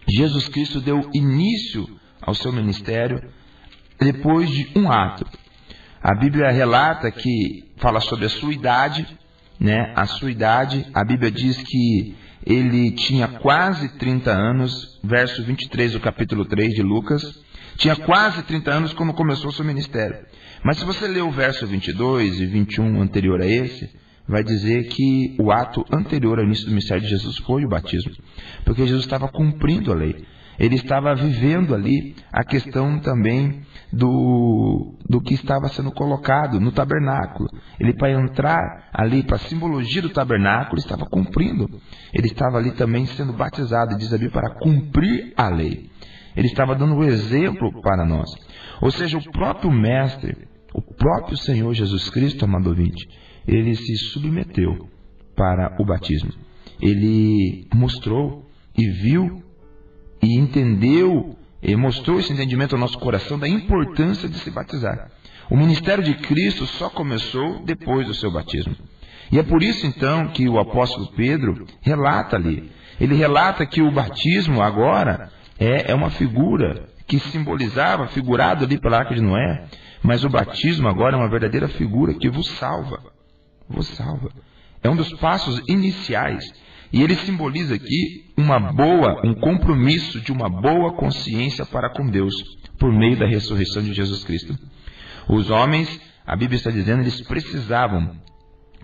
Jesus Cristo deu início ao seu ministério depois de um ato. A Bíblia relata que fala sobre a sua idade, a sua idade. A Bíblia diz que ele tinha quase 30 anos, verso 23 do capítulo 3 de Lucas. Tinha quase 30 anos quando começou o seu ministério. Mas se você ler o verso 22 e 21 anterior a esse, vai dizer que o ato anterior ao início do ministério de Jesus foi o batismo. Porque Jesus estava cumprindo a lei. Ele estava vivendo ali a questão também do que estava sendo colocado no tabernáculo. Ele, para entrar ali, para a simbologia do tabernáculo, estava cumprindo. Ele estava ali também sendo batizado, diz a Bíblia, para cumprir a lei. Ele estava dando um exemplo para nós. Ou seja, o próprio Mestre, o próprio Senhor Jesus Cristo, amado ouvinte, ele se submeteu para o batismo. Ele mostrou e viu e entendeu e mostrou esse entendimento ao nosso coração da importância de se batizar. O ministério de Cristo só começou depois do seu batismo. E é por isso então que o apóstolo Pedro relata ali. Ele relata que o batismo agora é uma figura que simbolizava, figurado ali pela Arca de Noé, mas o batismo agora é uma verdadeira figura que vos salva. Vos salva. É um dos passos iniciais. E ele simboliza aqui um compromisso de uma boa consciência para com Deus, por meio da ressurreição de Jesus Cristo. Os homens, a Bíblia está dizendo, eles precisavam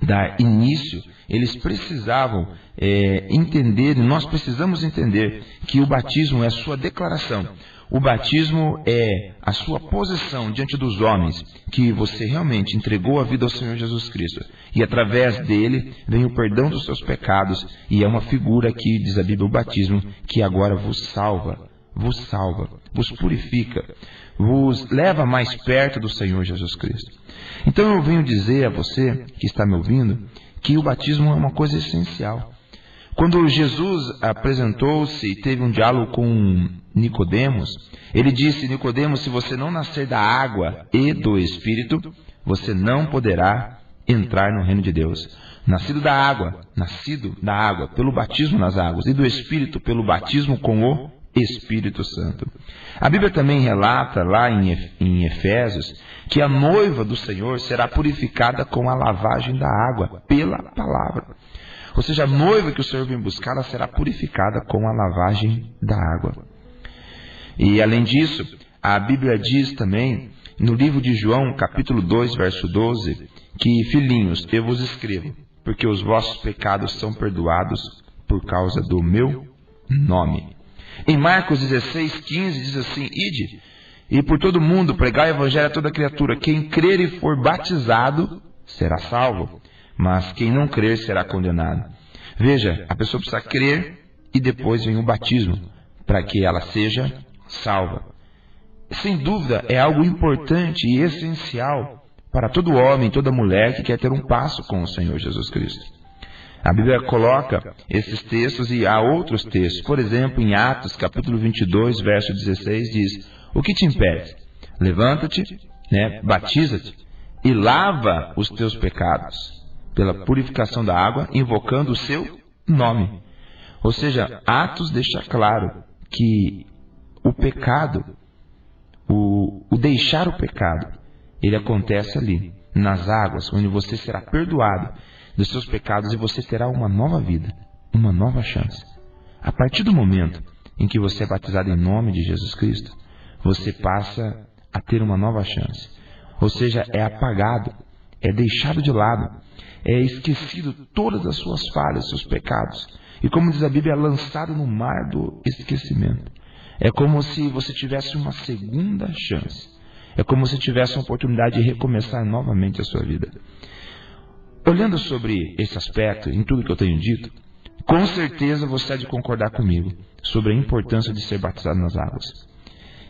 dar início, eles precisavam entender, nós precisamos entender que o batismo é a sua declaração. O batismo é a sua posição diante dos homens, que você realmente entregou a vida ao Senhor Jesus Cristo. E através dele vem o perdão dos seus pecados. E é uma figura que, diz a Bíblia, o batismo, que agora vos salva, vos purifica, vos leva mais perto do Senhor Jesus Cristo. Então eu venho dizer a você, que está me ouvindo, que o batismo é uma coisa essencial. Quando Jesus apresentou-se e teve um diálogo com Nicodemos, ele disse: Nicodemos, se você não nascer da água e do Espírito, você não poderá entrar no reino de Deus. Nascido da água, pelo batismo nas águas, e do Espírito, pelo batismo com o Espírito Santo. A Bíblia também relata lá em Efésios que a noiva do Senhor será purificada com a lavagem da água, pela palavra. Ou seja, a noiva que o Senhor vem buscar, ela será purificada com a lavagem da água. E além disso, a Bíblia diz também, no livro de João, capítulo 2, verso 12, que, filhinhos, eu vos escrevo, porque os vossos pecados são perdoados por causa do meu nome. Em Marcos 16, 15, diz assim: ide, e por todo mundo pregai o evangelho a toda criatura. Quem crer e for batizado será salvo, mas quem não crer será condenado. Veja, a pessoa precisa crer e depois vem o batismo, para que ela seja salva. Sem dúvida, é algo importante e essencial para todo homem, toda mulher que quer ter um passo com o Senhor Jesus Cristo. A Bíblia coloca esses textos e há outros textos. Por exemplo, em Atos, capítulo 22, verso 16, diz: o que te impede? Levanta-te, batiza-te e lava os teus pecados pela purificação da água, invocando o seu nome. Ou seja, Atos deixa claro que o pecado, o deixar o pecado, ele acontece ali, nas águas, onde você será perdoado dos seus pecados e você terá uma nova vida, uma nova chance. A partir do momento em que você é batizado em nome de Jesus Cristo, você passa a ter uma nova chance. Ou seja, é apagado, é deixado de lado, é esquecido todas as suas falhas, seus pecados. E como diz a Bíblia, é lançado no mar do esquecimento. É como se você tivesse uma segunda chance. É como se tivesse uma oportunidade de recomeçar novamente a sua vida. Olhando sobre esse aspecto, em tudo que eu tenho dito, com certeza você há de concordar comigo sobre a importância de ser batizado nas águas.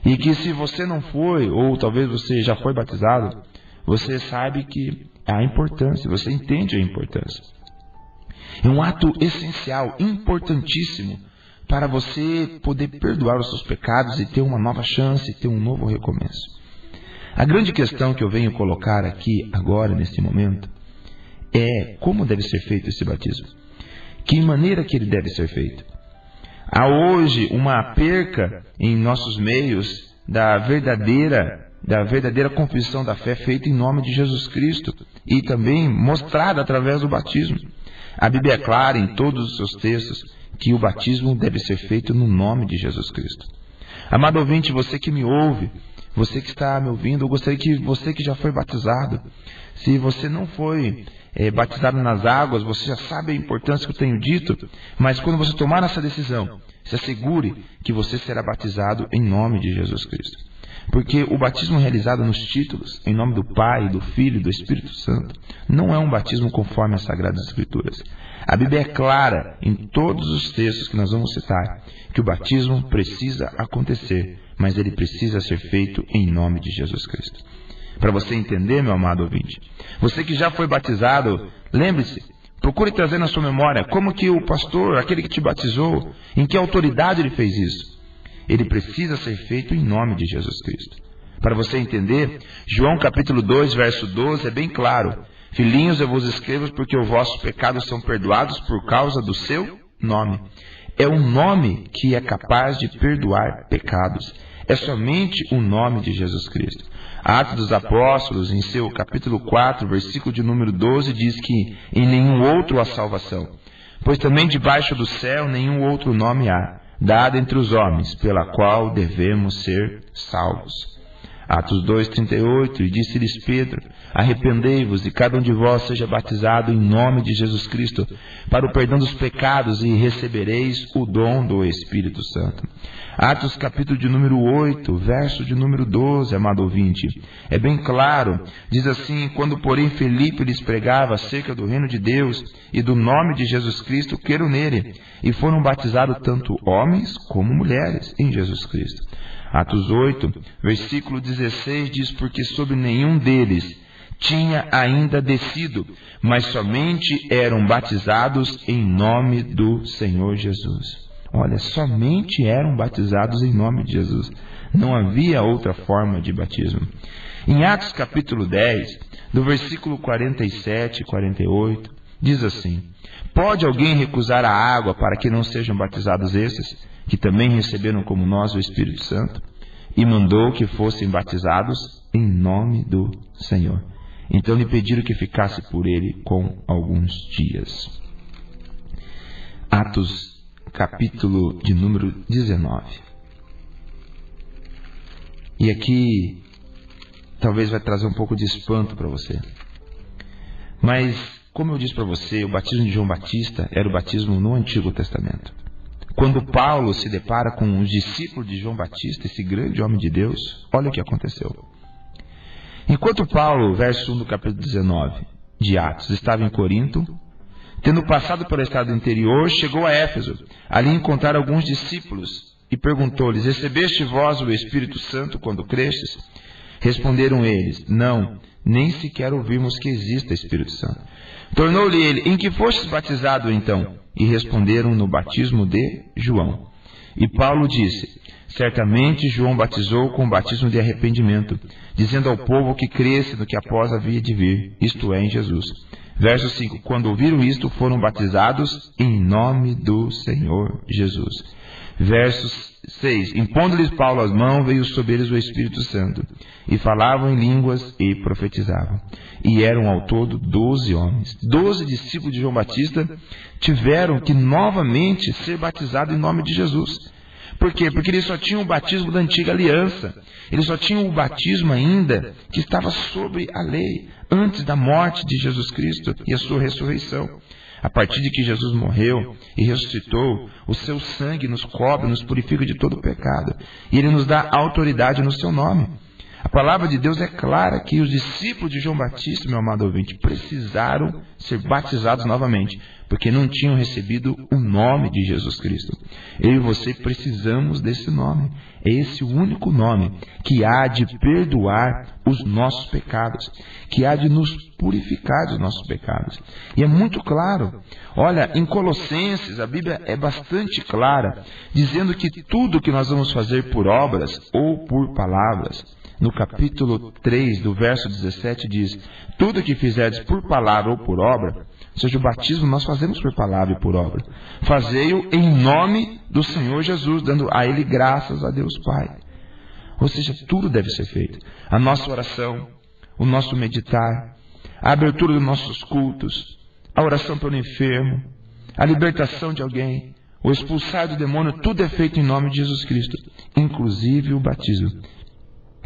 E que se você não foi, ou talvez você já foi batizado, você sabe que há importância, você entende a importância. É um ato essencial, importantíssimo, para você poder perdoar os seus pecados e ter uma nova chance, ter um novo recomeço. A grande questão que eu venho colocar aqui agora, nesse momento, é como deve ser feito esse batismo. Que maneira que ele deve ser feito. Há hoje uma perca em nossos meios da verdadeira confissão da fé feita em nome de Jesus Cristo e também mostrada através do batismo. A Bíblia é clara em todos os seus textos que o batismo deve ser feito no nome de Jesus Cristo. Amado ouvinte, você que me ouve, você que está me ouvindo, eu gostaria que você que já foi batizado, se você não foi batizado nas águas, você já sabe a importância que eu tenho dito, mas quando você tomar essa decisão, se assegure que você será batizado em nome de Jesus Cristo. Porque o batismo realizado nos títulos, em nome do Pai, do Filho e do Espírito Santo, não é um batismo conforme as Sagradas Escrituras. A Bíblia é clara em todos os textos que nós vamos citar, que o batismo precisa acontecer, mas ele precisa ser feito em nome de Jesus Cristo. Para você entender, meu amado ouvinte, você que já foi batizado, lembre-se, procure trazer na sua memória como que o pastor, aquele que te batizou, em que autoridade ele fez isso. Ele precisa ser feito em nome de Jesus Cristo. Para você entender, João capítulo 2, verso 12 é bem claro. Filhinhos, eu vos escrevo porque os vossos pecados são perdoados por causa do seu nome. É um nome que é capaz de perdoar pecados. é somente o nome de Jesus Cristo. Atos dos Apóstolos, em seu capítulo 4, versículo de número 12, diz que em nenhum outro há salvação, pois também debaixo do céu nenhum outro nome há, dado entre os homens, pela qual devemos ser salvos. Atos 2:38, e disse-lhes Pedro: arrependei-vos e cada um de vós seja batizado em nome de Jesus Cristo para o perdão dos pecados e recebereis o dom do Espírito Santo. Atos capítulo de número 8, verso de número 12, amado ouvinte, é bem claro, diz assim: quando porém Felipe lhes pregava acerca do reino de Deus e do nome de Jesus Cristo, creram nele, e foram batizados tanto homens como mulheres em Jesus Cristo. Atos 8, versículo 16 diz: porque sobre nenhum deles tinha ainda descido, mas somente eram batizados em nome do Senhor Jesus. Olha, somente eram batizados em nome de Jesus. Não havia outra forma de batismo. Em Atos capítulo 10, do versículo 47 e 48, diz assim: pode alguém recusar a água para que não sejam batizados esses, que também receberam como nós o Espírito Santo? E mandou que fossem batizados em nome do Senhor. Então lhe pediram que ficasse por ele com alguns dias. Atos capítulo de número 19. E aqui talvez vai trazer um pouco de espanto para você. Mas, como eu disse para você, o batismo de João Batista era o batismo no Antigo Testamento. Quando Paulo se depara com os discípulos de João Batista, esse grande homem de Deus, olha o que aconteceu. Enquanto Paulo, verso 1 do capítulo 19 de Atos, estava em Corinto, tendo passado pelo estado interior, chegou a Éfeso. Ali encontraram alguns discípulos e perguntou-lhes: recebeste vós o Espírito Santo quando crestes? Responderam eles: não, nem sequer ouvimos que exista Espírito Santo. Tornou-lhe ele: em que fostes batizado então? E responderam: no batismo de João. E Paulo disse: certamente João batizou com o batismo de arrependimento, dizendo ao povo que cresce no que após havia de vir, isto é, em Jesus. Verso 5, quando ouviram isto, foram batizados em nome do Senhor Jesus. Verso 6, impondo-lhes Paulo as mãos, veio sobre eles o Espírito Santo, e falavam em línguas e profetizavam. E eram ao todo 12 homens. 12 discípulos de João Batista tiveram que novamente ser batizados em nome de Jesus. Por quê? Porque eles só tinham o batismo da antiga aliança. Eles só tinham o batismo ainda que estava sobre a lei, antes da morte de Jesus Cristo e a sua ressurreição. A partir de que Jesus morreu e ressuscitou, o seu sangue nos cobre, nos purifica de todo pecado. E ele nos dá autoridade no seu nome. A palavra de Deus é clara que os discípulos de João Batista, meu amado ouvinte, precisaram ser batizados novamente, porque não tinham recebido o nome de Jesus Cristo. Eu e você precisamos desse nome. É esse o único nome que há de perdoar os nossos pecados, que há de nos purificar dos nossos pecados. E é muito claro. Olha, em Colossenses, a Bíblia é bastante clara, dizendo que tudo que nós vamos fazer por obras ou por palavras, no capítulo 3, do verso 17, diz: tudo que fizerdes por palavra ou por obra, ou seja, o batismo nós fazemos por palavra e por obra, fazei-o em nome do Senhor Jesus, dando a Ele graças a Deus Pai. Ou seja, tudo deve ser feito. A nossa oração, o nosso meditar, a abertura dos nossos cultos, a oração pelo enfermo, a libertação de alguém, o expulsar do demônio, tudo é feito em nome de Jesus Cristo, inclusive o batismo.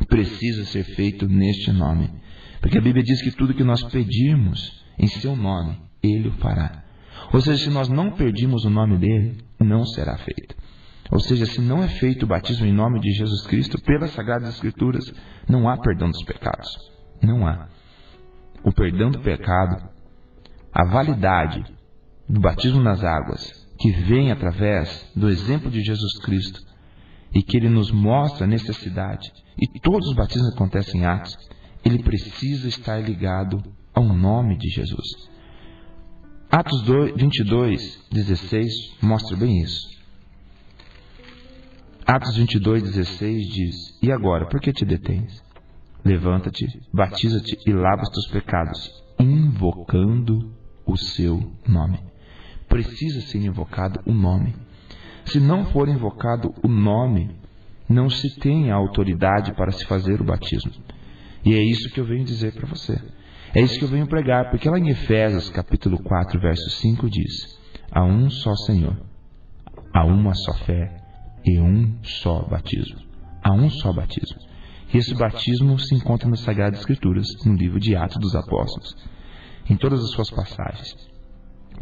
Precisa ser feito neste nome, porque a Bíblia diz que tudo que nós pedirmos em seu nome, Ele o fará. Ou seja, se nós não pedirmos o nome dEle, não será feito. Ou seja, se não é feito o batismo em nome de Jesus Cristo, pelas Sagradas Escrituras, não há perdão dos pecados. Não há. O perdão do pecado, a validade do batismo nas águas, que vem através do exemplo de Jesus Cristo, e que Ele nos mostra a necessidade, e todos os batismos acontecem em Atos, ele precisa estar ligado ao nome de Jesus. Atos 22, 16 mostra bem isso. Atos 22, 16 diz: e agora, por que te detens? Levanta-te, batiza-te e lava os teus pecados, invocando o seu nome. Precisa ser invocado o nome. Se não for invocado o nome, não se tem a autoridade para se fazer o batismo. E é isso que eu venho dizer para você. É isso que eu venho pregar, porque lá em Efésios capítulo 4, verso 5 diz: há um só Senhor, há uma só fé e um só batismo. Há um só batismo. E esse batismo se encontra nas Sagradas Escrituras, no livro de Atos dos Apóstolos, em todas as suas passagens.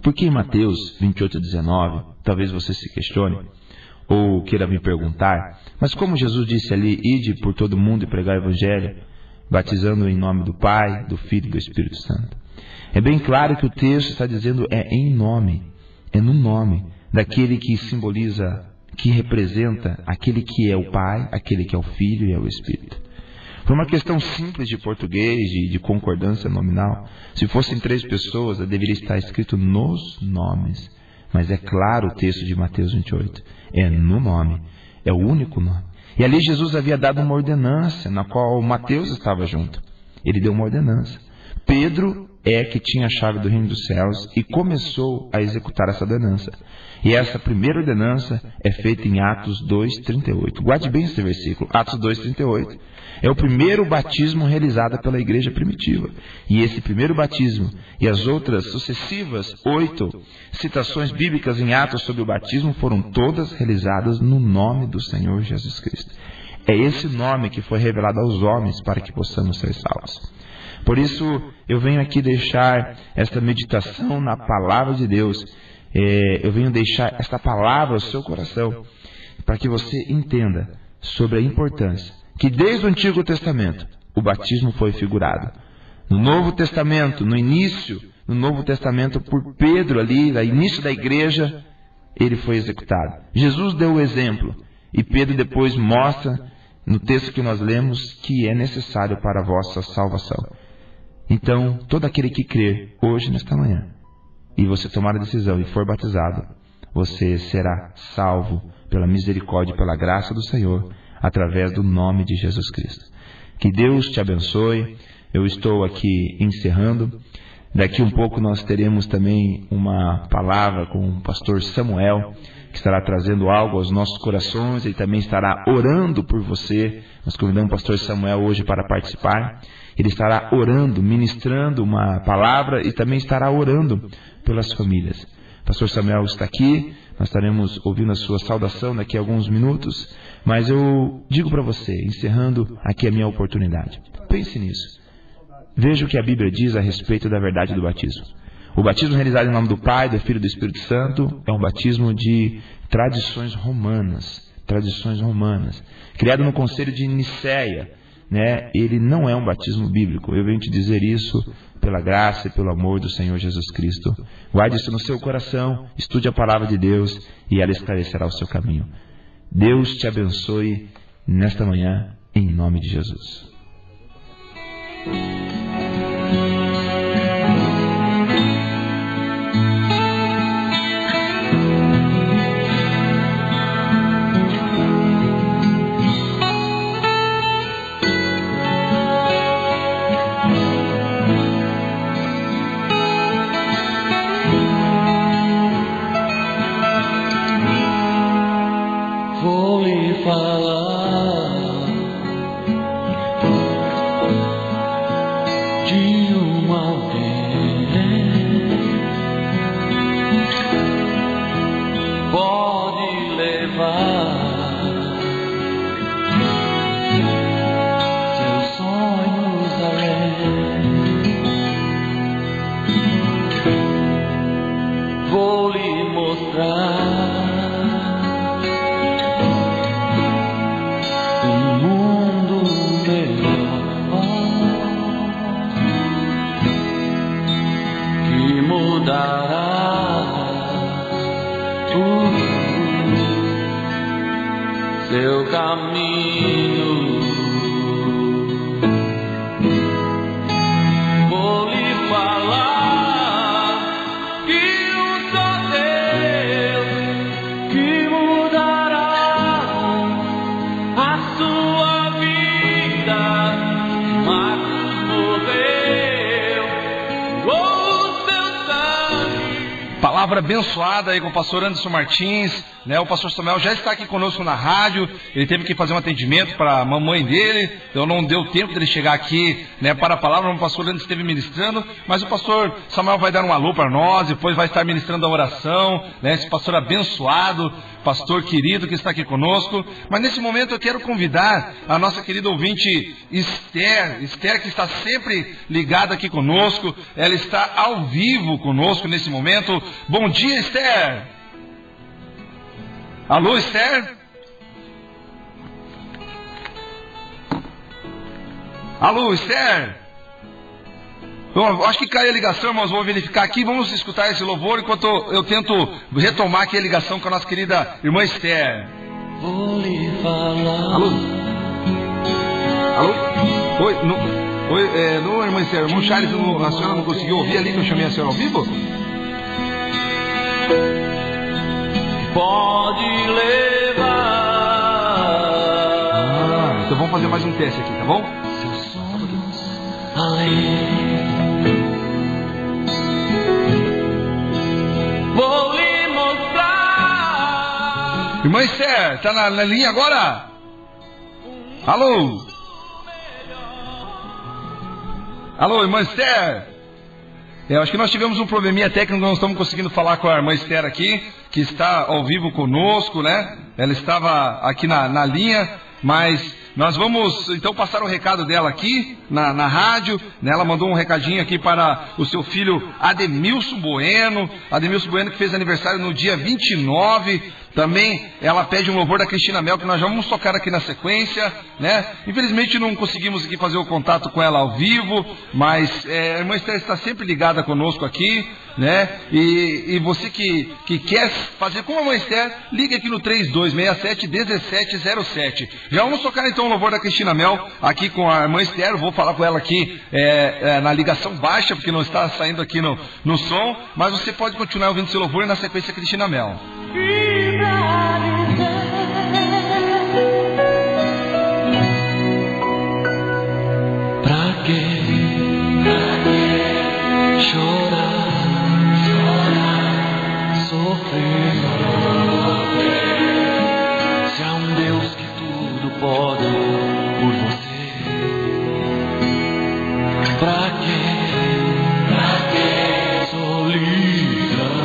Porque em Mateus 28:19, talvez você se questione, ou queira me perguntar, mas como Jesus disse ali, ide por todo mundo e pregar o Evangelho, batizando em nome do Pai, do Filho e do Espírito Santo. É bem claro que o texto está dizendo em nome, é no nome daquele que simboliza, que representa aquele que é o Pai, aquele que é o Filho e é o Espírito. Por uma questão simples de português, de concordância nominal, se fossem 3 pessoas, deveria estar escrito nos nomes. Mas é claro o texto de Mateus 28, é no nome, é o único nome. E ali Jesus havia dado uma ordenança, na qual Mateus estava junto. Ele deu uma ordenança. Pedro é que tinha a chave do reino dos céus e começou a executar essa ordenança. E essa primeira ordenança é feita em Atos 2:38. Guarde bem esse versículo, Atos 2:38. É o primeiro batismo realizado pela igreja primitiva. E esse primeiro batismo e as outras sucessivas 8 citações bíblicas em Atos sobre o batismo foram todas realizadas no nome do Senhor Jesus Cristo. É esse nome que foi revelado aos homens para que possamos ser salvos. Por isso, eu venho aqui deixar esta meditação na palavra de Deus. Eu venho deixar esta palavra ao seu coração para que você entenda sobre a importância que desde o Antigo Testamento o batismo foi figurado. No Novo Testamento, no início do Novo Testamento, por Pedro ali, no início da igreja, ele foi executado. Jesus deu o exemplo e Pedro depois mostra no texto que nós lemos que é necessário para a vossa salvação. Então, todo aquele que crer hoje, nesta manhã, e você tomar a decisão e for batizado, você será salvo pela misericórdia e pela graça do Senhor, através do nome de Jesus Cristo. Que Deus te abençoe. Eu estou aqui encerrando. Daqui um pouco nós teremos também uma palavra com o pastor Samuel, que estará trazendo algo aos nossos corações. Ele também estará orando por você. Nós convidamos o pastor Samuel hoje para participar. Ele estará orando, ministrando uma palavra e também estará orando pelas famílias. O pastor Samuel está aqui. Nós estaremos ouvindo a sua saudação daqui a alguns minutos. Mas eu digo para você, encerrando aqui a minha oportunidade, pense nisso. Veja o que a Bíblia diz a respeito da verdade do batismo. O batismo realizado em nome do Pai, do Filho e do Espírito Santo é um batismo de tradições romanas. Criado no Concílio de Nicéia, ele não é um batismo bíblico. Eu venho te dizer isso pela graça e pelo amor do Senhor Jesus Cristo. Guarde isso no seu coração, estude a palavra de Deus e ela esclarecerá o seu caminho. Deus te abençoe nesta manhã, em nome de Jesus. Seu caminho, vou lhe falar que um só Deus que mudará a sua vida. Marcos morreu, o seu sangue. Palavra abençoada aí com o pastor Anderson Martins. né? O pastor Samuel já está aqui conosco na rádio. Ele teve que fazer um atendimento para a mamãe dele, então não deu tempo dele chegar aqui, né, para a palavra. O pastor Leandro esteve ministrando, mas o pastor Samuel vai dar um alô para nós, depois vai estar ministrando a oração, né? Esse pastor abençoado, pastor querido que está aqui conosco. Mas nesse momento eu quero convidar a nossa querida ouvinte Esther, que está sempre ligada aqui conosco. Ela está ao vivo conosco nesse momento. Bom dia, Esther. Alô, Esther? Alô, Esther? Bom, acho que caiu a ligação, irmãos. Vou verificar aqui. Vamos escutar esse louvor enquanto eu tento retomar aqui a ligação com a nossa querida irmã Esther. Vou lhe falar. Alô? Alô? Oi, não, irmã Esther. Irmão Charles, a senhora não conseguiu ouvir ali que eu chamei a senhora ao vivo? Pode levar. Então vamos fazer mais um teste aqui, tá bom? Seus sonhos além. Vou lhe mostrar. Irmã Esther, tá na linha agora? Alô? Alô, irmã Esther? Eu acho que nós tivemos um probleminha técnico, não estamos conseguindo falar com a irmã Esther aqui, que está ao vivo conosco, né? Ela estava aqui na linha, mas nós vamos então passar o recado dela aqui na rádio, né? Ela mandou um recadinho aqui para o seu filho Ademilson Bueno, que fez aniversário no dia 29. Também ela pede um louvor da Cristina Mel, que nós já vamos tocar aqui na sequência, né? Infelizmente não conseguimos aqui fazer o contato com ela ao vivo, mas a irmã Esther está sempre ligada conosco aqui, né? E você que quer fazer como a irmã Esther, ligue aqui no 3267-1707. Já vamos tocar então o louvor da Cristina Mel aqui com a irmã Esther. Vou falar com ela aqui na ligação baixa, porque não está saindo aqui no som, mas você pode continuar ouvindo seu louvor e na sequência Cristina Mel. Pra que chorar, sofrer, se há um Deus que tudo pode por você? Pra que solidão?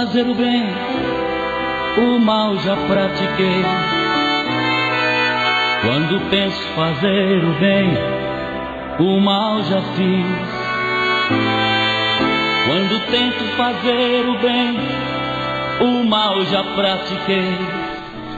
fazer o bem, o mal já pratiquei. Quando penso fazer o bem, o mal já fiz. Quando tento fazer o bem, o mal já pratiquei.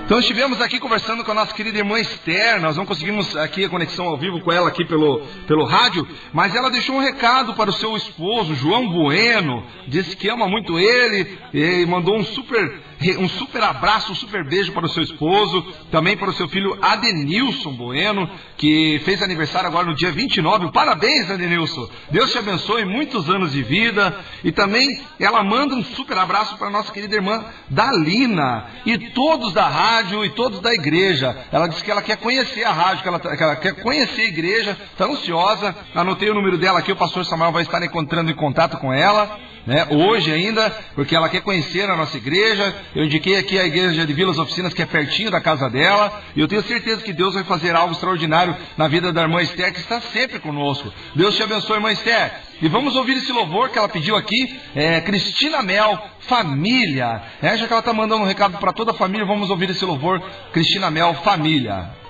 Então estivemos aqui conversando com a nossa querida irmã Esther. Nós não conseguimos aqui a conexão ao vivo com ela aqui pelo rádio, mas ela deixou um recado para o seu esposo, João Bueno. Disse que ama muito ele e mandou um super abraço, um super beijo para o seu esposo, também para o seu filho Adenilson Bueno, que fez aniversário agora no dia 29. Parabéns, Adenilson. Deus te abençoe, muitos anos de vida. E também ela manda um super abraço para a nossa querida irmã Dalina e todos da rádio e todos da igreja. Ela disse que ela quer conhecer a rádio, que ela quer conhecer a igreja, está ansiosa. Anotei o número dela aqui, o pastor Samuel vai estar entrando em contato com ela, né, hoje ainda, porque ela quer conhecer a nossa igreja. Eu indiquei aqui a igreja de Vilas Oficinas, que é pertinho da casa dela, e eu tenho certeza que Deus vai fazer algo extraordinário na vida da irmã Esther, que está sempre conosco. Deus te abençoe, irmã Esther. E vamos ouvir esse louvor que ela pediu aqui, Cristina Mel, Família. Já que ela está mandando um recado para toda a família, vamos ouvir esse louvor, Cristina Mel, Família.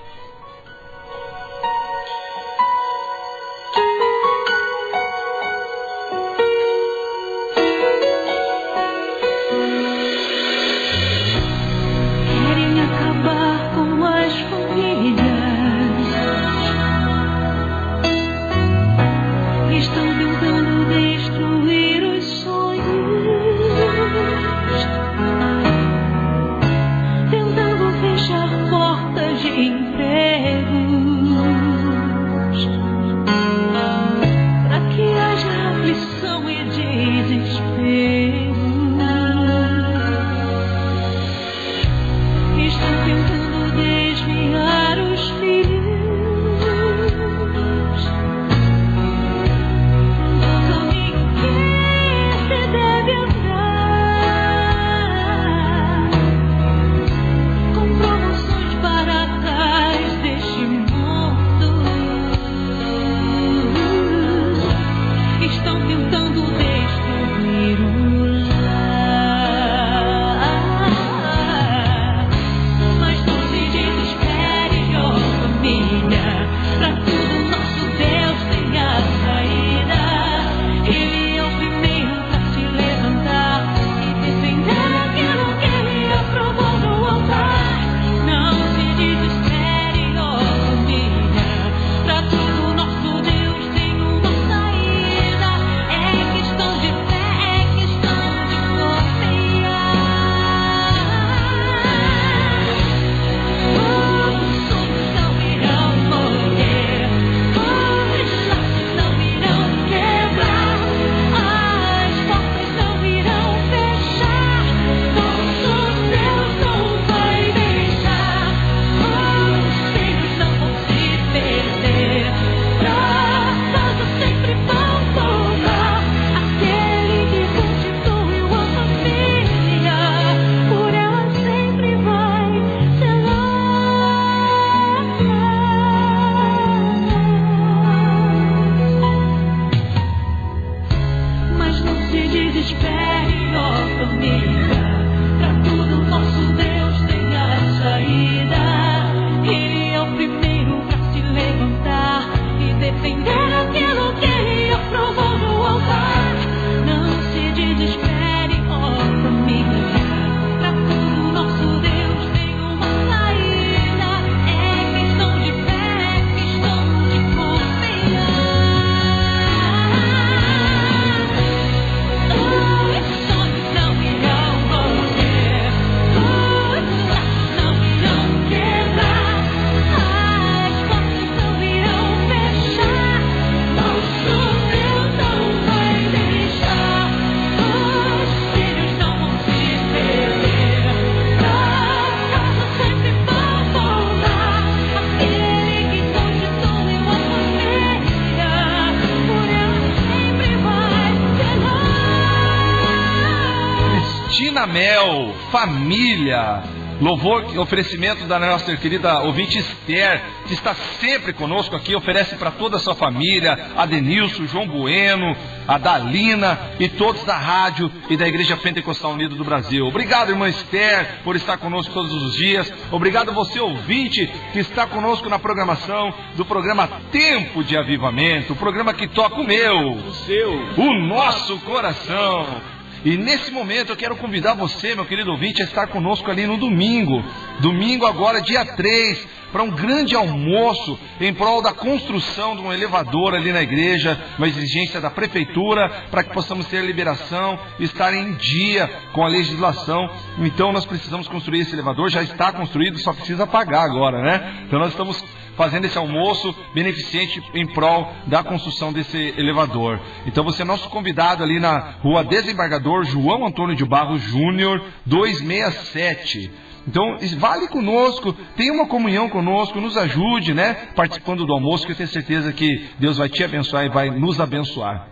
Mel, Família. Louvor, oferecimento da nossa querida ouvinte Esther, que está sempre conosco aqui, oferece para toda a sua família, a Denilson, João Bueno, a Dalina e todos da rádio e da Igreja Pentecostal Unida do Brasil. Obrigado, irmã Esther, por estar conosco todos os dias. Obrigado a você, ouvinte, que está conosco na programação do programa Tempo de Avivamento, o programa que toca o meu, o seu, o nosso coração. E nesse momento eu quero convidar você, meu querido ouvinte, a estar conosco ali no domingo. Domingo agora, dia 3, para um grande almoço em prol da construção de um elevador ali na igreja, uma exigência da prefeitura, para que possamos ter liberação e estar em dia com a legislação. Então nós precisamos construir esse elevador, já está construído, só precisa pagar agora, né? Então nós estamos fazendo esse almoço beneficente em prol da construção desse elevador. Então você é nosso convidado ali na Rua Desembargador João Antônio de Barros Júnior, 267. Então, vale conosco, tenha uma comunhão conosco, nos ajude, né? Participando do almoço, que eu tenho certeza que Deus vai te abençoar e vai nos abençoar.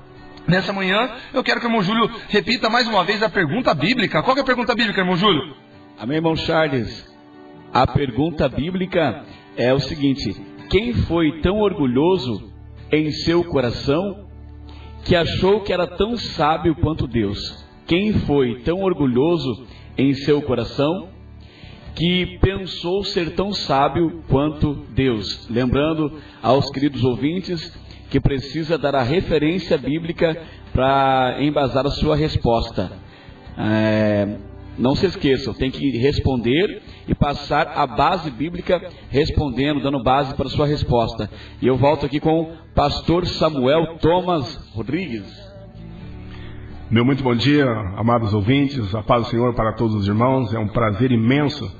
Nessa manhã, eu quero que o irmão Júlio repita mais uma vez a pergunta bíblica. Qual que é a pergunta bíblica, irmão Júlio? Amém, irmão Charles. A pergunta bíblica é o seguinte: quem foi tão orgulhoso em seu coração que achou que era tão sábio quanto Deus? Quem foi tão orgulhoso em seu coração que pensou ser tão sábio quanto Deus? Lembrando aos queridos ouvintes que precisa dar a referência bíblica para embasar a sua resposta. Não se esqueçam, tem que responder e passar a base bíblica respondendo, dando base para a sua resposta. E eu volto aqui com o pastor Samuel Thomas Rodrigues. Meu muito bom dia, amados ouvintes, a paz do Senhor para todos os irmãos. É um prazer imenso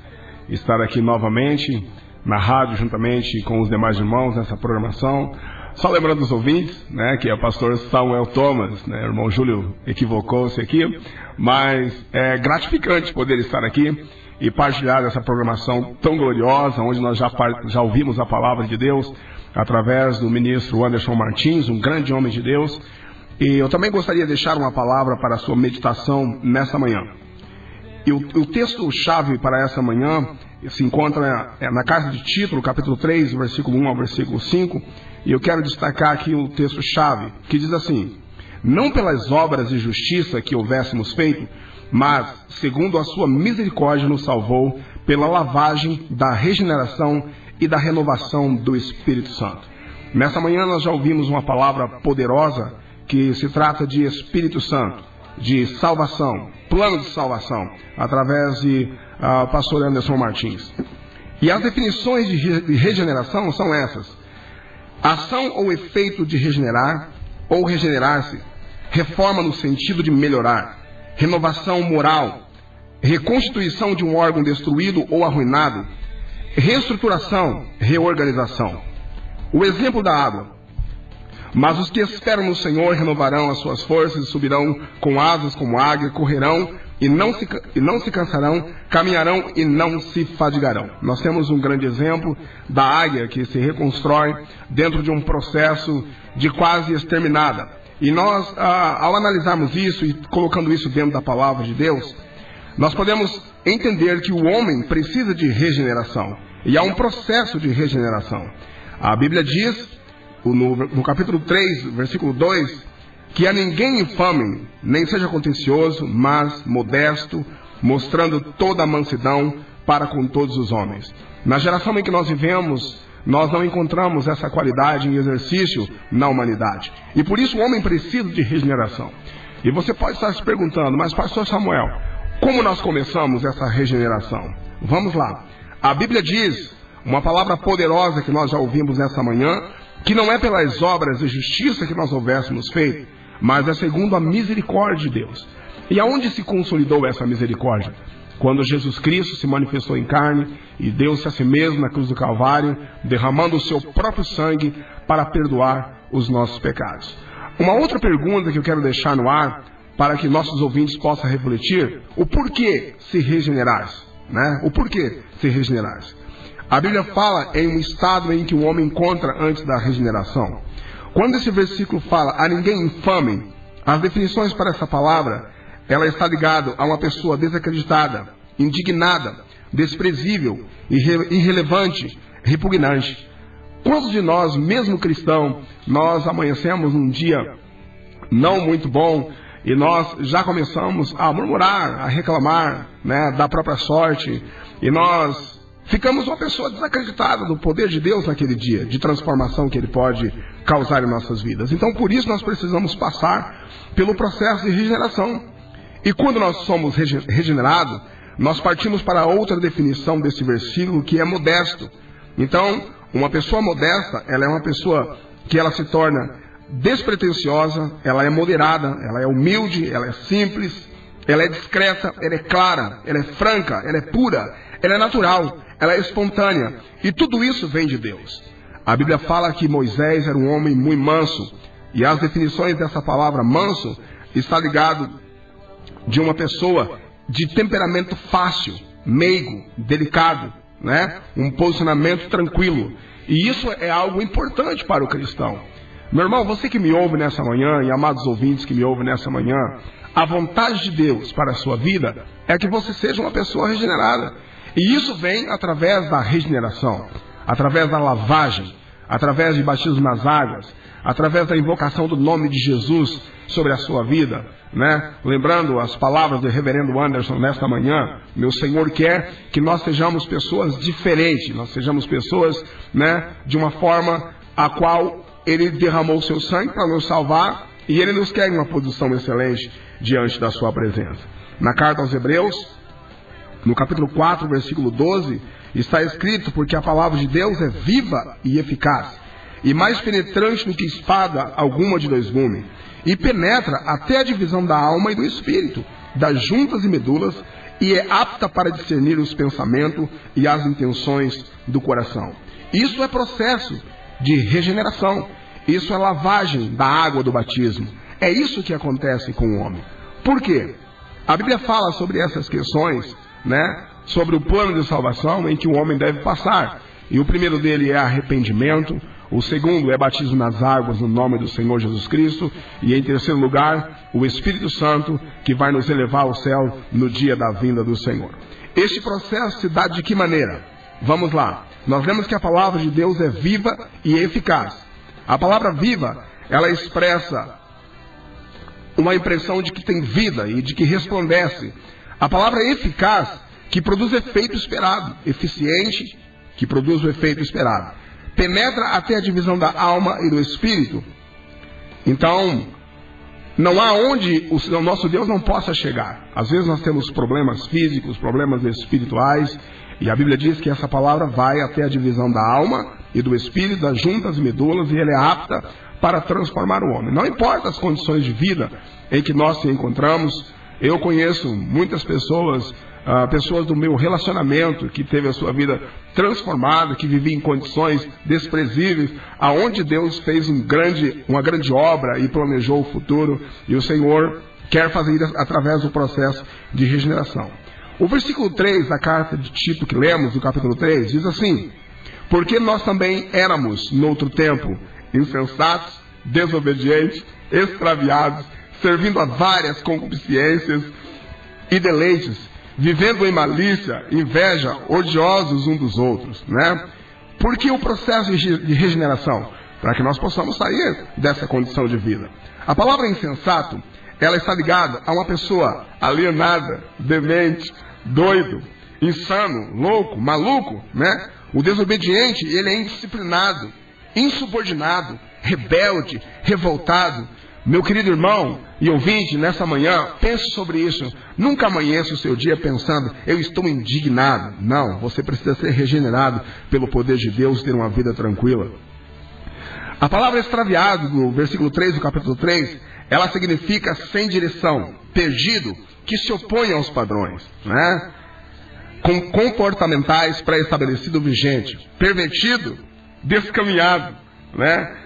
estar aqui novamente na rádio, juntamente com os demais irmãos nessa programação. Só lembrando os ouvintes, né, que é o pastor Samuel Thomas, né, o irmão Júlio equivocou-se aqui, mas é gratificante poder estar aqui e partilhar dessa programação tão gloriosa, onde nós já ouvimos a palavra de Deus através do ministro Anderson Martins, um grande homem de Deus. E eu também gostaria de deixar uma palavra para a sua meditação nessa manhã. E o texto-chave para essa manhã se encontra na carta de Tito, capítulo 3, versículo 1 ao versículo 5. E eu quero destacar aqui o texto-chave, que diz assim: não pelas obras de justiça que houvéssemos feito, mas, segundo a sua misericórdia, nos salvou pela lavagem da regeneração e da renovação do Espírito Santo. Nessa manhã nós já ouvimos uma palavra poderosa que se trata de Espírito Santo, de salvação, plano de salvação, através de pastor Anderson Martins. E as definições de regeneração são essas: ação ou efeito de regenerar ou regenerar-se, reforma no sentido de melhorar, renovação moral, reconstituição de um órgão destruído ou arruinado, reestruturação, reorganização. O exemplo da água: mas os que esperam no Senhor renovarão as suas forças e subirão com asas como águia, correrão e não se cansarão, caminharão e não se fadigarão. Nós temos um grande exemplo da águia que se reconstrói dentro de um processo de quase exterminada. E nós, ao analisarmos isso e colocando isso dentro da palavra de Deus, nós podemos entender que o homem precisa de regeneração. E há um processo de regeneração. A Bíblia diz, no capítulo 3, versículo 2, que a ninguém infame, nem seja contencioso, mas modesto, mostrando toda a mansidão para com todos os homens. Na geração em que nós vivemos, nós não encontramos essa qualidade em exercício na humanidade. E por isso o homem precisa de regeneração. E você pode estar se perguntando: mas pastor Samuel, como nós começamos essa regeneração? Vamos lá. A Bíblia diz, uma palavra poderosa que nós já ouvimos nessa manhã, que não é pelas obras de justiça que nós houvéssemos feito, mas é segundo a misericórdia de Deus. E aonde se consolidou essa misericórdia? Quando Jesus Cristo se manifestou em carne e deu-se a si mesmo na cruz do Calvário, derramando o seu próprio sangue para perdoar os nossos pecados. Uma outra pergunta que eu quero deixar no ar, para que nossos ouvintes possam refletir: o porquê se regenerar-se? Né? O porquê se regenerar-se? A Bíblia fala em um estado em que o homem encontra antes da regeneração. Quando esse versículo fala a ninguém infame, as definições para essa palavra, ela está ligada a uma pessoa desacreditada, indignada, desprezível, irrelevante, repugnante. Quantos de nós, mesmo cristão, nós amanhecemos num dia não muito bom e nós já começamos a murmurar, a reclamar, né, da própria sorte, e nós ficamos uma pessoa desacreditada do poder de Deus naquele dia, de transformação que Ele pode causar em nossas vidas. Então, por isso, nós precisamos passar pelo processo de regeneração. E quando nós somos regenerados, nós partimos para outra definição desse versículo, que é modesto. Então, uma pessoa modesta, ela é uma pessoa que ela se torna despretensiosa, ela é moderada, ela é humilde, ela é simples, ela é discreta, ela é clara, ela é franca, ela é pura, ela é natural, ela é espontânea. E tudo isso vem de Deus. A Bíblia fala que Moisés era um homem muito manso. E as definições dessa palavra manso está ligado de uma pessoa de temperamento fácil, meigo, delicado, né? Um posicionamento tranquilo. E isso é algo importante para o cristão. Meu irmão, você que me ouve nessa manhã, e amados ouvintes que me ouvem nessa manhã, a vontade de Deus para a sua vida é que você seja uma pessoa regenerada. E isso vem através da regeneração, através da lavagem, através de batismo nas águas, através da invocação do nome de Jesus sobre a sua vida, né? Lembrando as palavras do reverendo Anderson nesta manhã, meu Senhor quer que nós sejamos pessoas diferentes, nós sejamos pessoas, né, de uma forma a qual Ele derramou o seu sangue para nos salvar, e Ele nos quer em uma posição excelente diante da sua presença. Na carta aos Hebreus, no capítulo 4, versículo 12, está escrito: porque a palavra de Deus é viva e eficaz, e mais penetrante do que espada alguma de dois gumes, e penetra até a divisão da alma e do espírito, das juntas e medulas, e é apta para discernir os pensamentos e as intenções do coração. Isso é processo de regeneração. Isso é lavagem da água do batismo. É isso que acontece com o homem. Por quê? A Bíblia fala sobre essas questões, né? Sobre o plano de salvação em que o homem deve passar. E o primeiro dele é arrependimento. O segundo é batismo nas águas no nome do Senhor Jesus Cristo. E em terceiro lugar, o Espírito Santo, que vai nos elevar ao céu no dia da vinda do Senhor. Este processo se dá de que maneira? Vamos lá. Nós vemos que a palavra de Deus é viva e eficaz. A palavra viva, ela expressa uma impressão de que tem vida e de que resplandece. A palavra eficaz, que produz efeito esperado. Eficiente, que produz o efeito esperado. Penetra até a divisão da alma e do espírito. Então, não há onde o nosso Deus não possa chegar. Às vezes nós temos problemas físicos, problemas espirituais, e a Bíblia diz que essa palavra vai até a divisão da alma e do espírito, das juntas e medulas, e ela é apta para transformar o homem. Não importa as condições de vida em que nós se encontramos. Eu conheço muitas pessoas, pessoas do meu relacionamento, que teve a sua vida transformada, que vivia em condições desprezíveis, aonde Deus fez uma grande obra e planejou o futuro, e o Senhor quer fazer isso através do processo de regeneração. O versículo 3 da carta de Tito que lemos, do capítulo 3, diz assim: porque nós também éramos, noutro tempo, insensatos, desobedientes, extraviados, servindo a várias concupiscências e deleites, vivendo em malícia, inveja, odiosos uns dos outros, né? Por que o processo de regeneração? Para que nós possamos sair dessa condição de vida. A palavra insensato, ela está ligada a uma pessoa alienada, demente, doido, insano, louco, maluco, né? O desobediente, ele é indisciplinado, insubordinado, rebelde, revoltado. Meu querido irmão e ouvinte, nessa manhã, pense sobre isso. Nunca amanheça o seu dia pensando: eu estou indignado. Não, você precisa ser regenerado pelo poder de Deus, ter uma vida tranquila. A palavra extraviado, no versículo 3 do capítulo 3, ela significa sem direção, perdido, que se opõe aos padrões, né? Com comportamentais pré-estabelecidos vigente, pervertido, descaminhado, né?